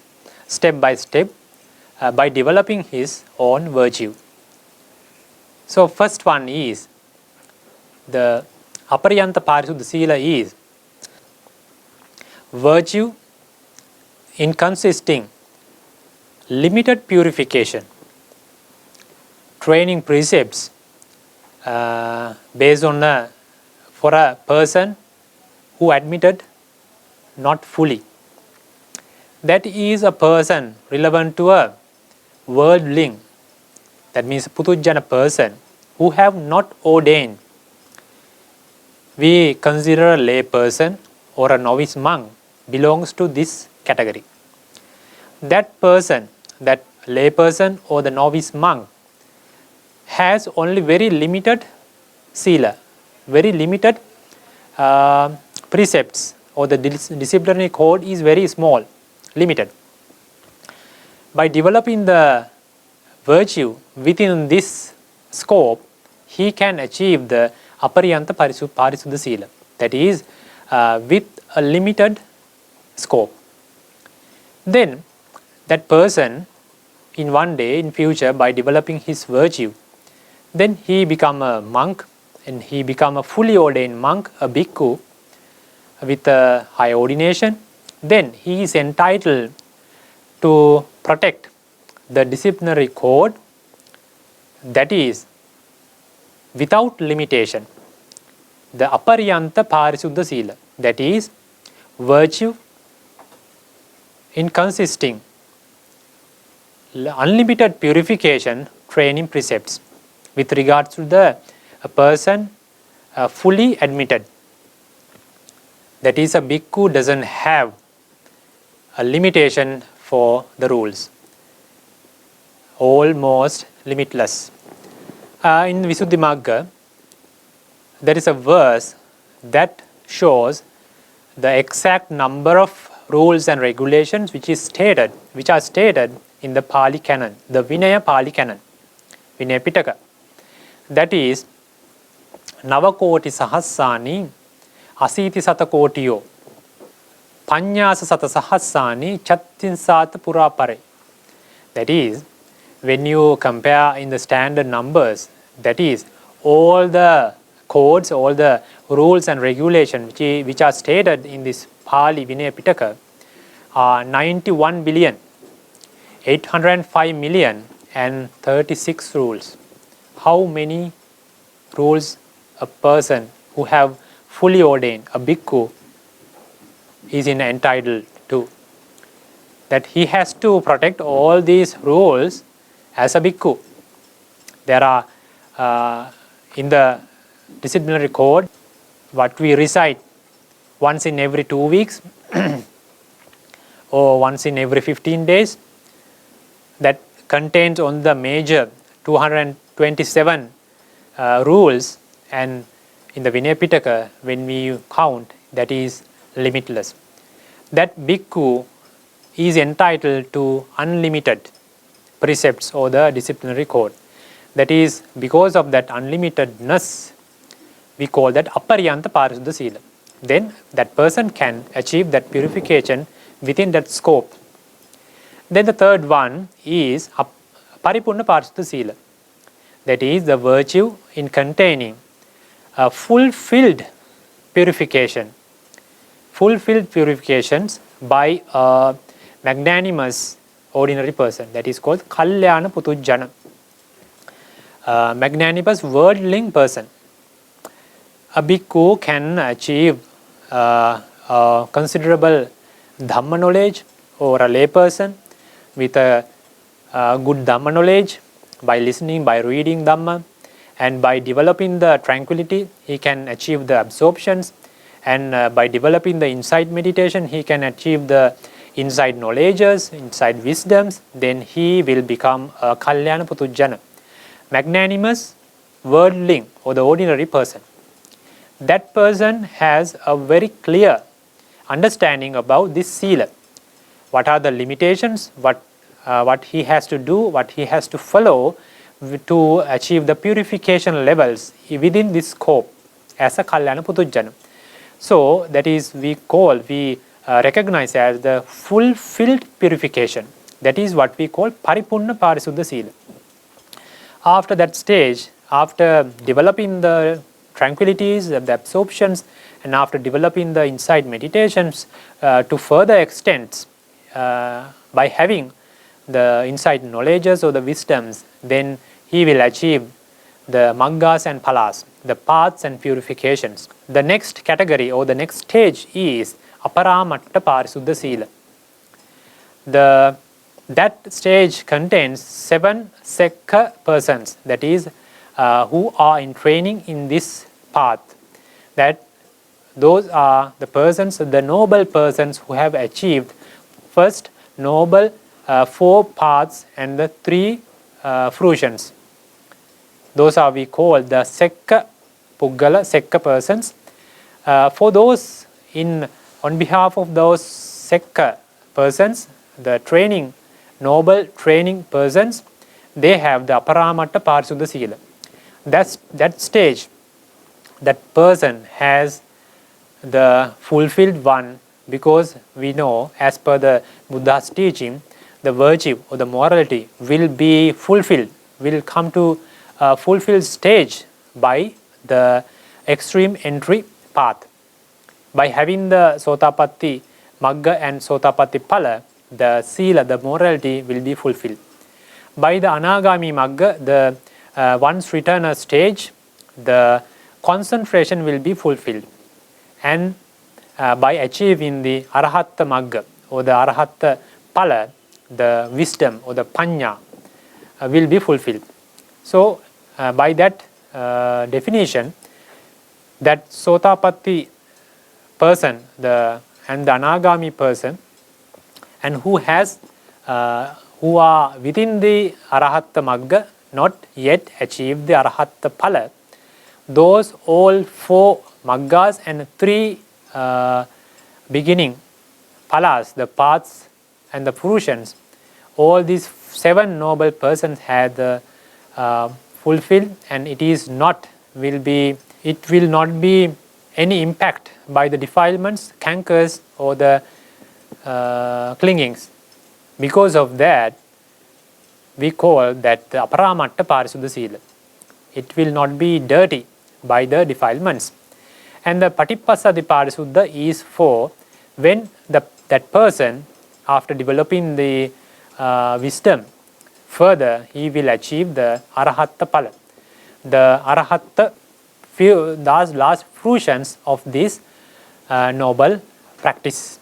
step by step by developing his own virtue. So first one is the Apariyanta Parisuddha Sila is virtue in consisting limited purification, training precepts based on for a person who admitted not fully. That is a person relevant to a worldling, that means a putujjana person who have not ordained. We consider a lay person or a novice monk belongs to this category. That person, that lay person or the novice monk has only very limited sila, very limited precepts, or the disciplinary code is very small, limited. By developing the virtue within this scope, he can achieve the apariyanta parisuddha sila, that is with a limited scope. Then that person in one day in future, by developing his virtue, then he become a monk, and he become a fully ordained monk, a bhikkhu with a high ordination. Then he is entitled to protect the disciplinary code, that is without limitation, the apariyanta parisuddha sila, that is virtue in consisting unlimited purification training precepts with regards to the person fully admitted. That is, a bhikkhu doesn't have a limitation for the rules, almost limitless. In Visuddhimagga, there is a verse that shows the exact number of rules and regulations which are stated in the Pali Canon, the Vinaya Pali Canon, Vinaya Pitaka. That is, Navakoti Sahassani Asiti Sata Kotiyo Panyasa Sata Sahassani Chattinsata Purapare. That is, when you compare in the standard numbers, that is, all the codes, all the rules and regulations which are stated in this Pali Vinaya Pitaka are 91 billion, 805 million and 36 rules. How many rules a person who have fully ordained, a bhikkhu, is entitled to? That he has to protect all these rules as a bhikkhu. There are in the disciplinary code what we recite once in every 2 weeks or once in every 15 days, that contains on the major 227 rules, and in the Vinaya Pitaka, when we count, that is limitless. That bhikkhu is entitled to unlimited precepts or the disciplinary code. That is, because of that unlimitedness, we call that apariyanta parisuddha sila. Then that person can achieve that purification within that scope. Then the third one is paripurna parisuddha sila. That is the virtue in containing a fulfilled purification. Fulfilled purifications by a magnanimous ordinary person. That is called kalyana putujjana. Magnanimous worldling person. A bhikkhu can achieve considerable Dhamma knowledge, or a lay person with a good Dhamma knowledge by listening, by reading Dhamma, and by developing the tranquility, he can achieve the absorptions, and by developing the insight meditation, he can achieve the insight knowledges, insight wisdoms. Then he will become a kalyana putujjana, magnanimous worldling or the ordinary person. That person has a very clear understanding about this sila. What are the limitations, what he has to do, what he has to follow to achieve the purification levels within this scope as a kalyana putujjana. So that is we recognize as the fulfilled purification. That is what we call paripurna parisuddha sila. After that stage, after developing the tranquilities, the absorptions, and after developing the insight meditations to further extents by having the insight knowledges or the wisdoms, then he will achieve the maggas and phalas, the paths and purifications. The next category or the next stage is aparamatta parisuddha sila. That stage contains 7 sekha persons, that is, who are in training in this path. That those are the persons, the noble persons who have achieved first noble 4 paths and the 3 fruitions. Those are we call the sekka puggala, sekka persons. For those on behalf of those sekka persons, the training, noble training persons, they have the aparamatta parisuddha sila. That stage, that person has the fulfilled one, because we know as per the Buddha's teaching, the virtue or the morality will be fulfilled, will come to a fulfilled stage by the extreme entry path. By having the Sotapatti Magga and Sotapatti Phala, the sila, the morality will be fulfilled. By the Anagami Magga, the once return stage, the concentration will be fulfilled. And by achieving the Arahatta Magga or the Arahatta Phala, the wisdom or the Panya will be fulfilled. So, by that definition, that Sotapatti person and the Anagami person, and who are within the Arahatta Magga, not yet achieved the Arahatta Phala, those all 4 Maggas and 3 beginning Phalas, the paths and the fruitions, all these 7 noble persons had fulfilled, and it will not be any impact by the defilements, cankers, or the clingings. Because of that, we call that the aparamatta parisuddha sila. It will not be dirty by the defilements. And the patippassaddhi parisuddha is for when that person, after developing the wisdom, further he will achieve the arahatta phala, the arahatta last fruitions of this noble practice.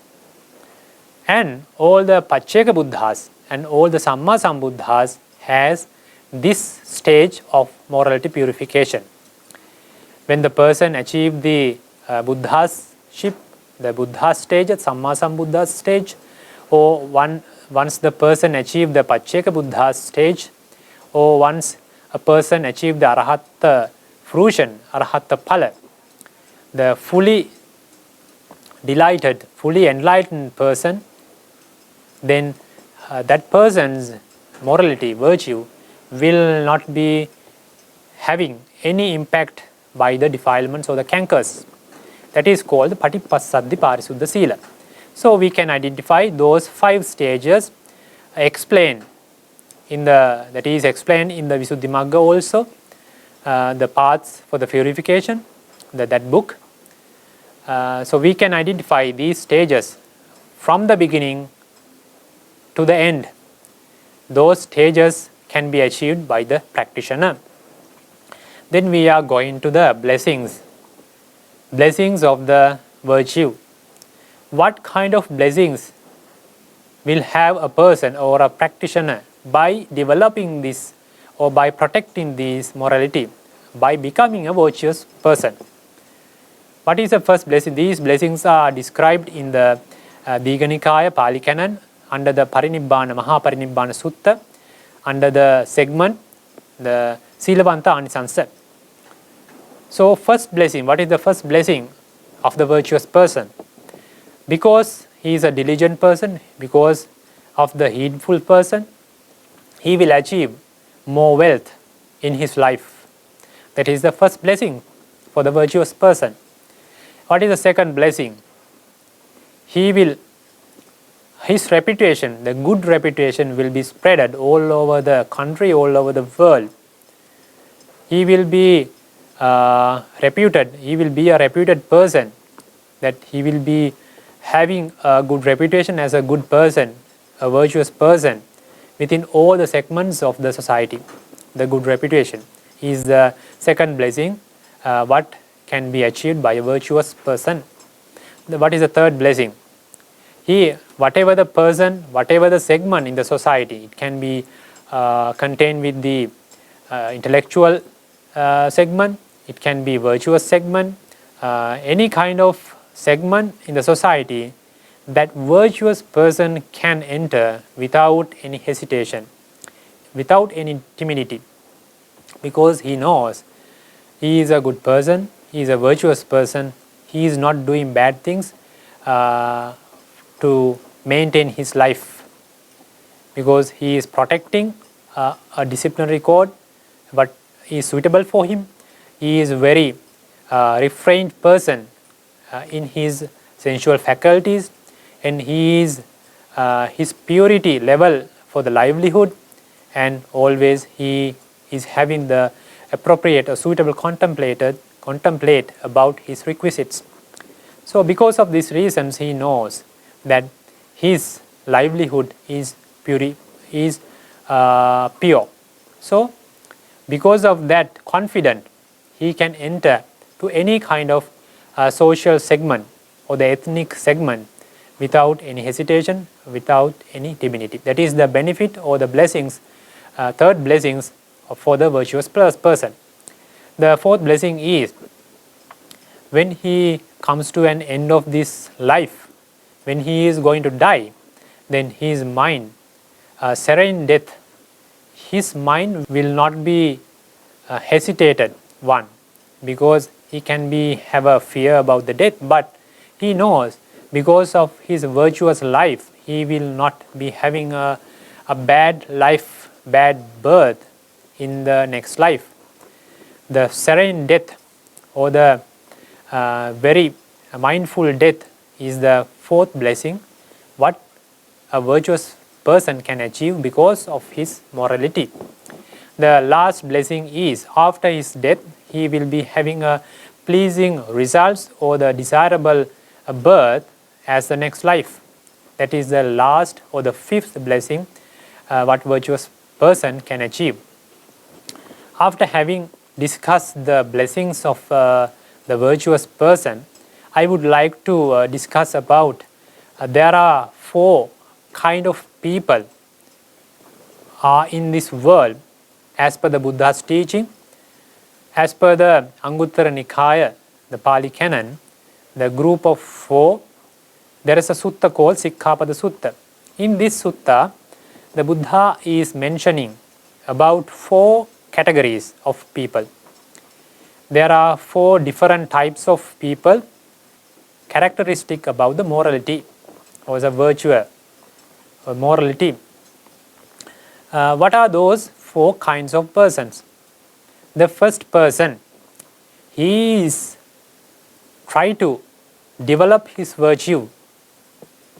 And all the Pacceka Buddhas and all the Samma Sambuddhas has this stage of morality purification. When the person achieved the Buddhaship, the Buddha stage, Samma Sambuddha stage, or once the person achieved the Pacceka Buddha stage, or once a person achieved the Arahatta fruition, Arahatta Phala, the fully delighted, fully enlightened person, then that person's morality, virtue, will not be having any impact by the defilements or the cankers. That is called Patipassaddhi Parisuddha Sila. So we can identify those 5 stages explained in the Visuddhi Magga also, the paths for the purification, that book. So we can identify these stages from the beginning to the end. Those stages can be achieved by the practitioner. Then we are going to the blessings of the virtue. What kind of blessings will have a person or a practitioner by developing this or by protecting this morality, by becoming a virtuous person? What is the first blessing? These blessings are described in the Digha Nikaya Pali Canon under the Maha Parinibbana Sutta, under the segment, the Silavanta Anisansa. So first blessing, what is the first blessing of the virtuous person? Because he is a diligent person, because of the heedful person, he will achieve more wealth in his life. That is the first blessing for the virtuous person. What is the second blessing? His reputation, the good reputation, will be spread all over the country, all over the world. He will be reputed, he will be a reputed person, that he will be having a good reputation as a good person, a virtuous person within all the segments of the society. The good reputation is the second blessing what can be achieved by a virtuous person. What is the third blessing? Whatever the person, whatever the segment in the society, it can be contained with the intellectual segment, it can be virtuous segment, any kind of segment in the society, that virtuous person can enter without any hesitation, without any timidity, because he knows he is a good person, he is a virtuous person, he is not doing bad things to maintain his life, because he is protecting a disciplinary code what is suitable for him. He is a very refrained person in his sensual faculties, and he is his purity level for the livelihood, and always he is having the appropriate or suitable contemplate about his requisites. So because of these reasons, he knows that his livelihood is pure. So because of that confidence, he can enter to any kind of social segment or the ethnic segment without any hesitation, without any timidity. That is the benefit or the blessings, third blessings for the virtuous person. The fourth blessing is, when he comes to an end of this life, when he is going to die, then his mind, serene death, his mind will not be hesitated one, because he can have a fear about the death, but he knows because of his virtuous life, he will not be having a bad life, bad birth in the next life. The serene death or the very mindful death is the fourth blessing what a virtuous person can achieve because of his morality. The last blessing is, after his death, he will be having a pleasing results or the desirable birth as the next life. That is the last or the fifth blessing what virtuous person can achieve. After having discussed the blessings of the virtuous person, I would like to discuss about there are four kind of people in this world as per the Buddha's teaching. As per the Anguttara Nikaya, the Pali Canon, the group of four, there is a sutta called Sikkhapada Sutta. In this sutta, the Buddha is mentioning about four categories of people. There are four different types of people characteristic about the morality or the virtue or morality. What are those four kinds of persons? The first person, he is try to develop his virtue,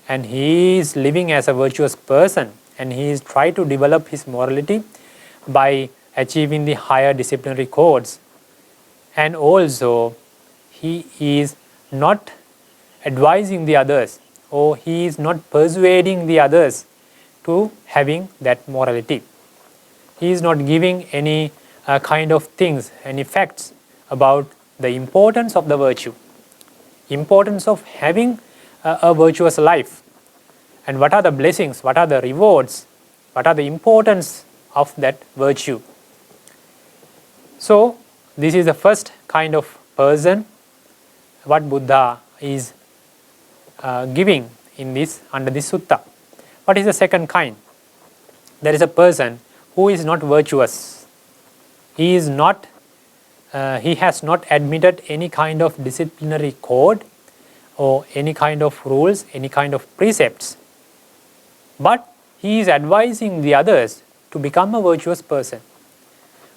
and he is living as a virtuous person, and he is try to develop his morality by achieving the higher disciplinary codes, and also he is not advising the others, or he is not persuading the others to having that morality. He is not giving any kind of things, any facts about the importance of the virtue, importance of having a virtuous life, and what are the blessings, what are the rewards, what are the importance of that virtue. So this is the first kind of person what Buddha is giving in this under this sutta. What is the second kind? There is a person who is not virtuous. He is not he has not admitted any kind of disciplinary code or any kind of rules, any kind of precepts, but he is advising the others to become a virtuous person.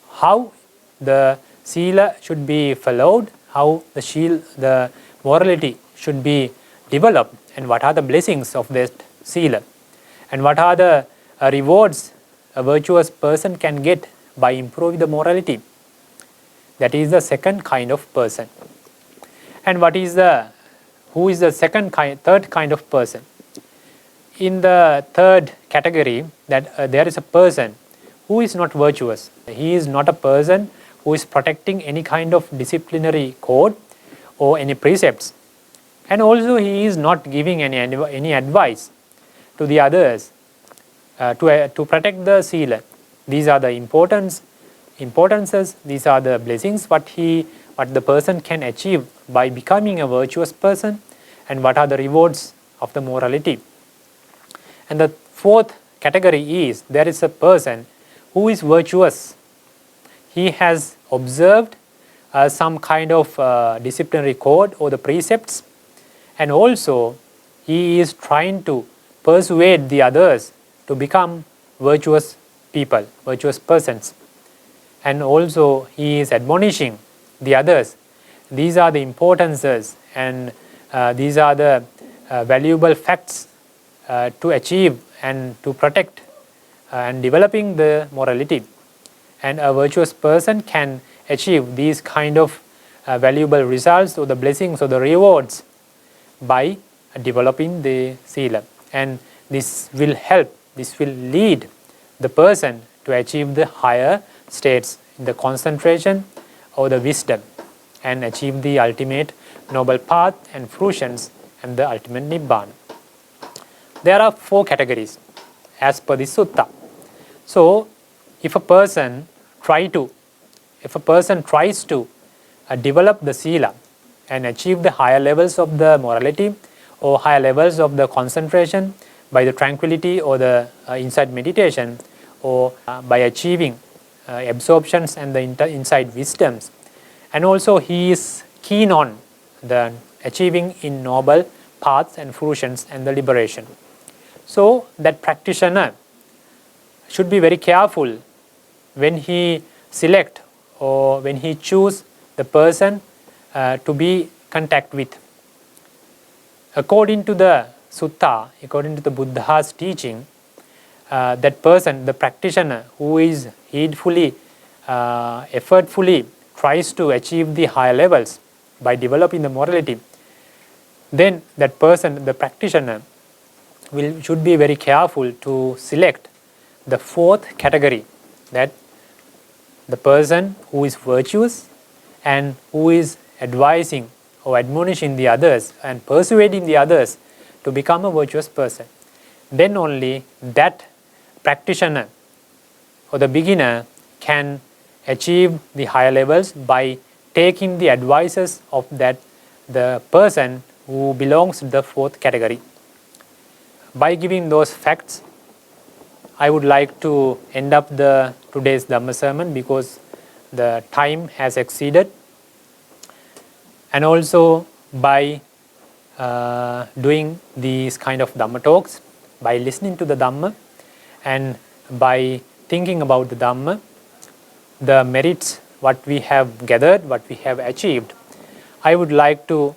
How the sila should be followed, how the morality should be developed, and what are the blessings of that sila, and what are the rewards a virtuous person can get by improving the morality. That is the second kind of person. And who is the third kind of person? In the third category, that there is a person who is not virtuous. He is not a person who is protecting any kind of disciplinary code or any precepts. And also he is not giving any advice to the others to protect the sila. These are the importances, these are the blessings what the person can achieve by becoming a virtuous person, and what are the rewards of the morality. And the fourth category is, there is a person who is virtuous. He has observed some kind of disciplinary code or the precepts, and also he is trying to persuade the others to become virtuous people, virtuous persons. And also he is admonishing the others. These are the importances, and these are the valuable facts to achieve and to protect and developing the morality. And a virtuous person can achieve these kind of valuable results or the blessings or the rewards by developing the sila. And this will lead the person to achieve the higher states in the concentration or the wisdom, and achieve the ultimate noble path and fruitions and the ultimate nibbana. There are 4 categories as per the sutta. So if a person tries to develop the sila and achieve the higher levels of the morality or higher levels of the concentration by the tranquility or the insight meditation, or by achieving absorptions and the insight wisdoms, and also he is keen on the achieving in noble paths and fruitions and the liberation. So that practitioner should be very careful when he select or when he choose the person to be contact with. According to the sutta, according to the Buddha's teaching, that person, the practitioner who is heedfully, effortfully tries to achieve the higher levels by developing the morality, then that person, the practitioner, should be very careful to select the 4th category, that the person who is virtuous and who is advising or admonishing the others and persuading the others to become a virtuous person. Then only that practitioner or the beginner can achieve the higher levels by taking the advices of the person who belongs to the 4th category. By giving those facts, I would like to end up today's Dhamma sermon, because the time has exceeded. And also by doing these kind of Dhamma talks, by listening to the Dhamma and by thinking about the Dhamma, the merits what we have gathered, what we have achieved, I would like to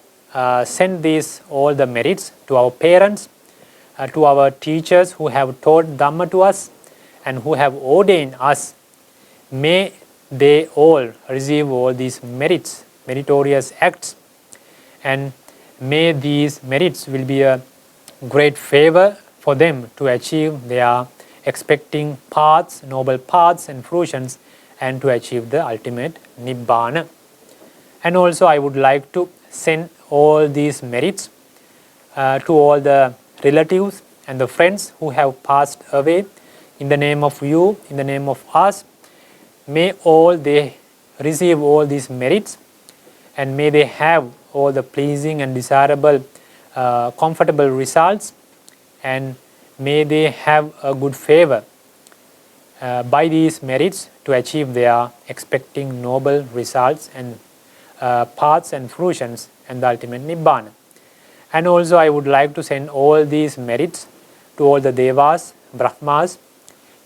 send all the merits to our parents, to our teachers who have taught Dhamma to us and who have ordained us. May they all receive all these merits, meritorious acts, and may these merits will be a great favor for them to achieve their expecting paths, noble paths and fruitions, and to achieve the ultimate nibbana. And also I would like to send all these merits to all the relatives and the friends who have passed away, in the name of you, in the name of us. May all they receive all these merits, and may they have all the pleasing and desirable, comfortable results, and may they have a good favor by these merits to achieve their expecting noble results and paths and fruitions and the ultimate nibbana. And also I would like to send all these merits to all the devas, brahmas,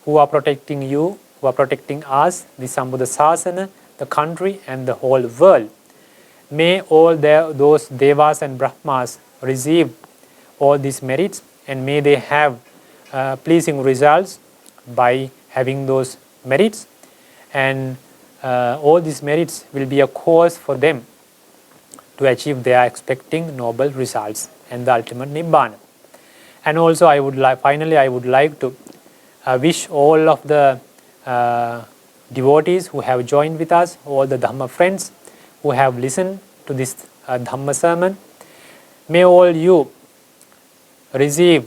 who are protecting you, who are protecting us, the Sambuddha Sasana, the country and the whole world. May all those devas and brahmas receive all these merits, and may they have pleasing results by having those merits, and all these merits will be a cause for them to achieve their expecting noble results and the ultimate Nibbana. And also finally I would like to wish all of the devotees who have joined with us, all the Dhamma friends who have listened to this Dhamma sermon, may all you receive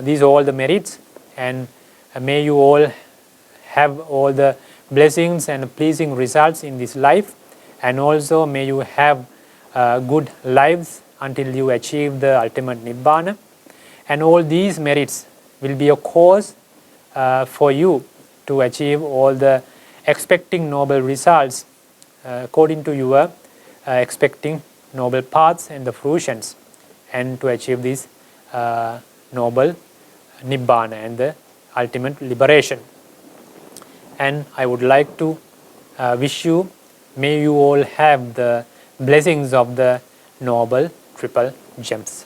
these all the merits, and may you all have all the blessings and pleasing results in this life, and also may you have good lives until you achieve the ultimate Nibbana. And all these merits will be a cause for you to achieve all the expecting noble results according to your expecting noble paths and the fruitions, and to achieve this noble Nibbana and the ultimate liberation. And I would like to wish you, may you all have the blessings of the noble triple gems.